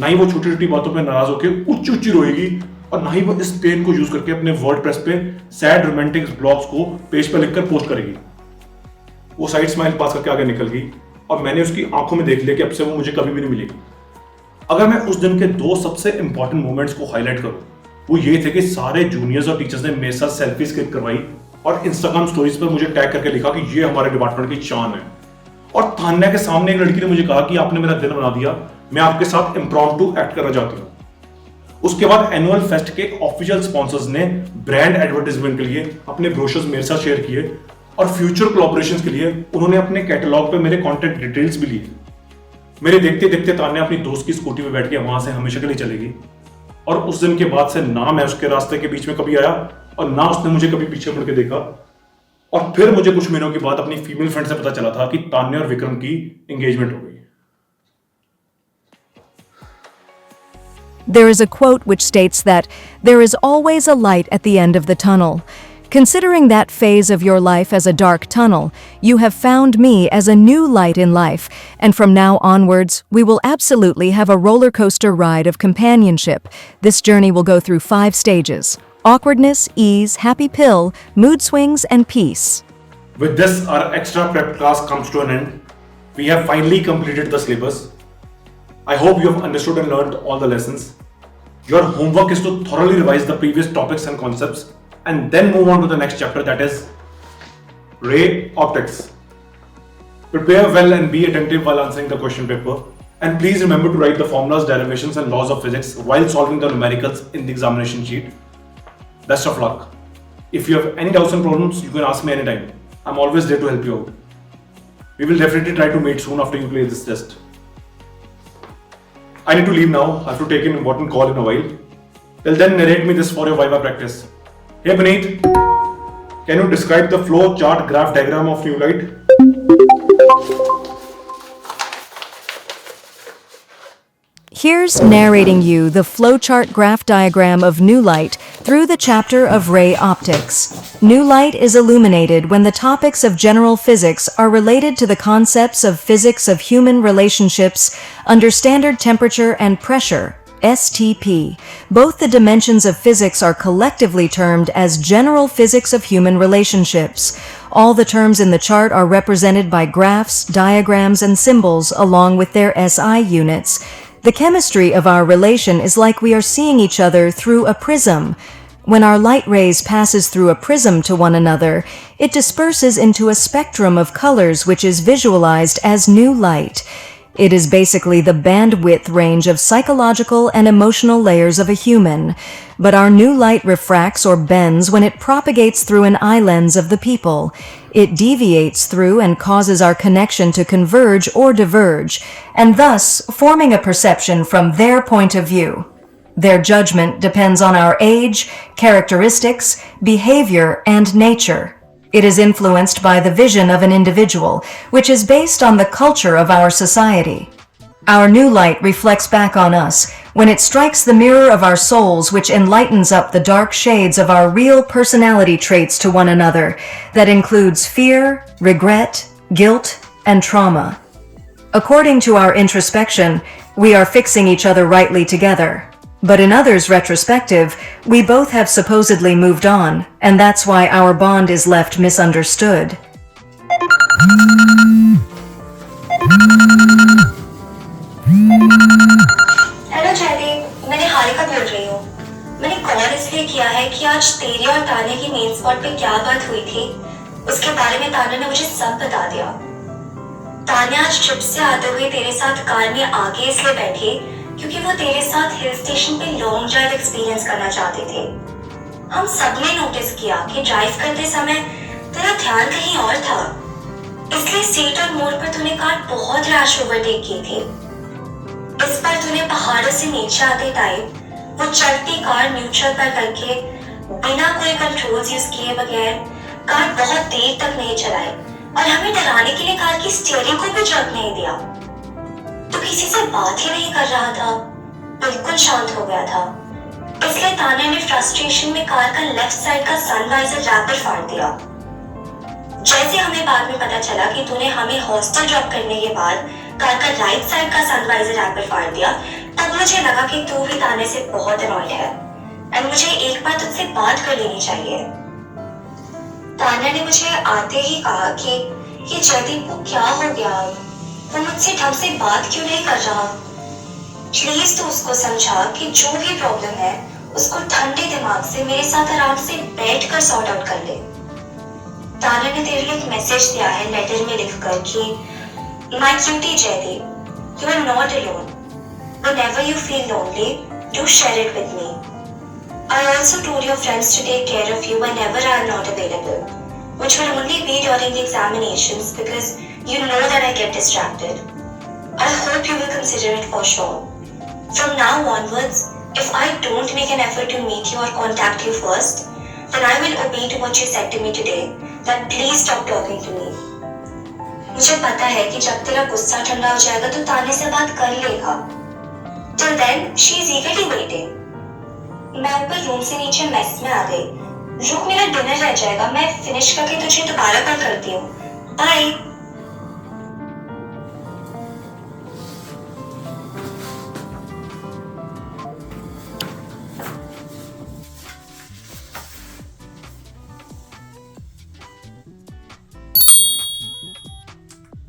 ना ही वो छोटी छोटी बातों पे नाराज होकर ऊंची ऊंची रोएगी, और ना ही वो इस पेन को यूज करके अपने वर्ड प्रेस पे सैड रोमांटिक ब्लॉग्स को पेज पे लिखकर पोस्ट करेगी। वो साइड स्माइल पास करके आगे निकल गई और मैंने उसकी आंखों में देख लिया कि अब से वो मुझे कभी भी नहीं मिलेगी। अगर मैं उस दिन के दो सबसे इंपॉर्टेंट मोमेंट्स को हाईलाइट करूं, वो ये थे कि सारे जूनियर्स और टीचर्स ने मेरे साथ सेल्फीज क्लिक करवाई और इंस्टाग्राम स्टोरीज पर मुझे टैग करके लिखा कि ये हमारे डिपार्टमेंट की शान है। और तान्या के सामने एक लड़की ने मुझे कहा कि आपने मेरा दिन बना दिया, मैं आपके साथ इम्प्रॉम्प्टू एक्ट करना चाहती हूँ। उसके बाद एनुअल फेस्ट के ऑफिशियल स्पॉन्सर्स ने ब्रांड एडवर्टाइजमेंट के लिए अपने ब्रोशर्स मेरे साथ शेयर किए और फ्यूचर कोलैबोरेशंस के लिए उन्होंने अपने कैटलॉग पे मेरे कॉन्टैक्ट डिटेल्स भी लिए। मेरे देखते देखते तान्या अपनी दोस्त की स्कूटी में बैठ के वहां से हमेशा के लिए चलेगी, और उस दिन के बाद से ना मैं उसके रास्ते के बीच में कभी आया और ना उसने मुझे कभी पीछे मुड़ के देखा। और फिर मुझे कुछ महीनों के बाद अपनी फीमेल फ्रेंड से पता चला था कि तान्या और विक्रम की एंगेजमेंट हो गई। There is a quote which states that there is always a light at the end of the tunnel. Considering that phase of your life as a dark tunnel, you have found me as a new light in life, and from now onwards, we will absolutely have a roller coaster ride of companionship. This journey will go through 5 stages: awkwardness, ease, happy pill, mood swings, and peace. With this, our extra prep class comes to an end. We have finally completed the syllabus. I hope you have understood and learned all the lessons. Your homework is to thoroughly revise the previous topics and concepts, and then move on to the next chapter, that is ray optics. Prepare well and be attentive while answering the question paper, and please remember to write the formulas, derivations and laws of physics while solving the numericals in the examination sheet. Best of luck. If you have any doubts and problems, you can ask me anytime. I'm always there to help you out. We will definitely try to meet soon after you clear this test. I need to leave now. I have to take an important call in a while. Till then, narrate me this for your Viva practice. Hey Puneet, can you describe the flow chart graph diagram of new light? Here's narrating you the flowchart graph diagram of new light through the chapter of ray optics. New light is illuminated when the topics of general physics are related to the concepts of physics of human relationships under standard temperature and pressure, STP. Both the dimensions of physics are collectively termed as general physics of human relationships. All the terms in the chart are represented by graphs, diagrams, and symbols along with their SI units. The chemistry of our relation is like we are seeing each other through a prism. When our light rays passes through a prism to one another, it disperses into a spectrum of colors which is visualized as new light. It is basically the bandwidth range of psychological and emotional layers of a human. But our new light refracts or bends when it propagates through an eye lens of the people. It deviates through and causes our connection to converge or diverge, and thus forming a perception from their point of view. Their judgment depends on our age, characteristics, behavior, and nature. It is influenced by the vision of an individual, which is based on the culture of our society. Our new light reflects back on us when it strikes the mirror of our souls, which enlightens up the dark shades of our real personality traits to one another. That includes fear, regret, guilt, and trauma. According to our introspection, we are fixing each other rightly together. But in others' retrospective, we both have supposedly moved on, and that's why our bond is left misunderstood. Hello Jaydeep, मैंने हारिका बोल रही हूँ। मैंने कॉल इसलिए किया है कि आज तेरी और तान्या की मेन स्पॉट पे क्या बात हुई थी, उसके बारे में तान्या ने मुझे सब बता दिया। तान्या आज ट्रिप से आते हुए तेरे साथ कार में आगे इसलिए बैठी क्योंकि वो तेरे साथ हिल स्टेशन पे लॉन्ग ड्राइव एक्सपीरियंस करना चाहते थे। हम सबने नोटिस किया कि ड्राइव करते समय तेरा ध्यान कहीं और था, इसलिए सीट और मोड़ पर तूने कार बहुत रैश ओवरटेक की थी। इस पर तूने पहाड़ों से नीचे आते टाइम वो चलती कार न्यूट्रल पर करके बिना कोई कंट्रोल्स यूज किए बगैर कार बहुत देर तक नहीं चलाई और हमें डराने के लिए कार की स्टीयरिंग को भी जर्क नहीं दिया। तो किसी से बात ही नहीं कर रहा था, बिल्कुल शांत हो गया था। इसलिए तान्या ने फ्रस्ट्रेशन में कार का लेफ्ट साइड का सनवाइजर रैपर फाड़ दिया। जैसे हमें बाद में पता चला कि तूने हमें हॉस्टल ड्रॉप करने के बाद कार का राइट साइड का सनवाइजर रैपर फाड़ दिया, तब मुझे लगा कि तू भी तान्या से बहुत अनॉयड है एंड मुझे एक बार तुझसे बात कर लेनी चाहिए। तान्या ने मुझे आते ही कहा कि ये जयदीप को क्या हो गया, वो मुझसे ढंग से बात क्यों नहीं कर रहा। प्लीज तू उसको समझा कि जो भी प्रॉब्लम है उसको ठंडे दिमाग से मेरे साथ आराम से बैठ कर सॉर्ट आउट कर ले। तान्या ने तेरे लिए एक मैसेज दिया है लेटर में लिखकर कि my cutie Jaydeep, you are not alone, whenever you feel lonely do share it with me. I also told your friends to take care of you whenever I am not available, which will only be during the examinations because you know that I get distracted. I hope you will consider it for sure. From now onwards, if I don't make an effort to meet you or contact you first, then I will obey to what you said to me today, that please stop talking to me. मुझे पता है कि जब तेरा गुस्सा ठंडा हो जाएगा तो तान्या से बात कर लेगा। Till then, she is eagerly waiting. मैं ऊपर रूम से नीचे मेस में आ गई। रुक, मेरा डिनर रह जाएगा, मैं फिनिश करके तुझे दोबारा कॉल करती हूँ। Bye.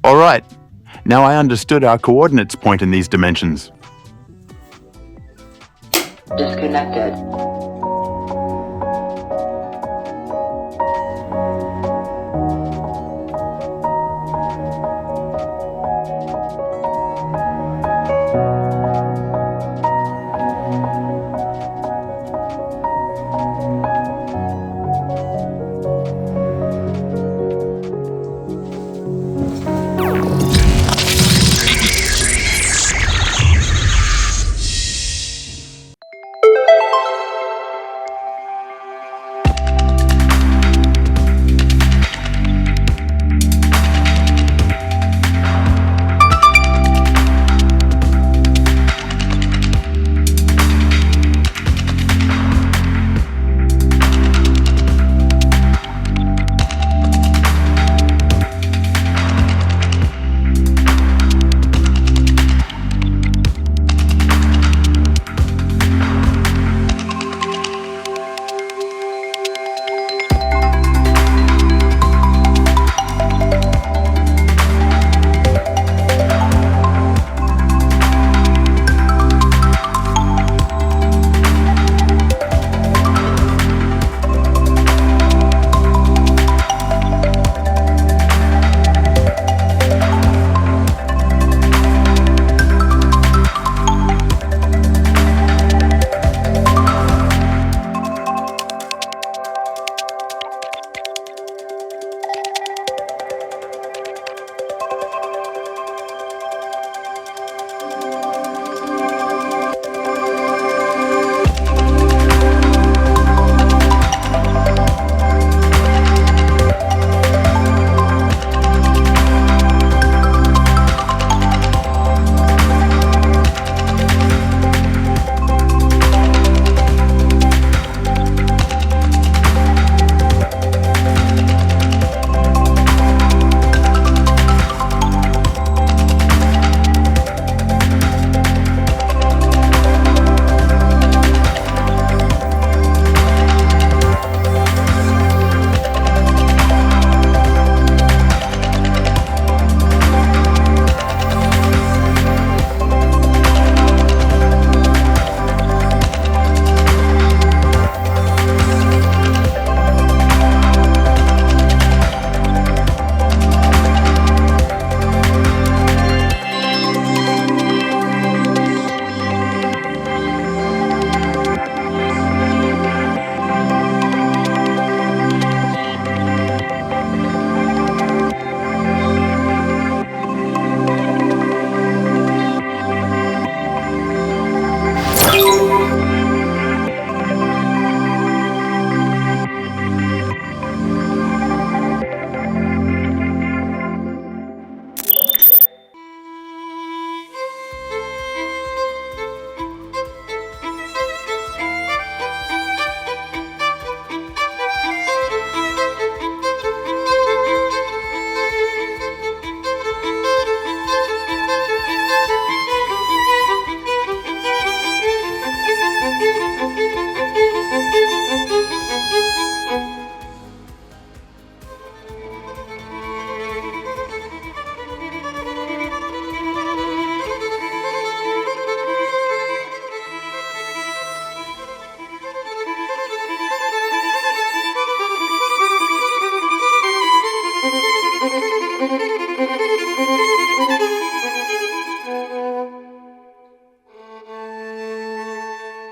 All right, now I understood our coordinates point in these dimensions. Disconnected.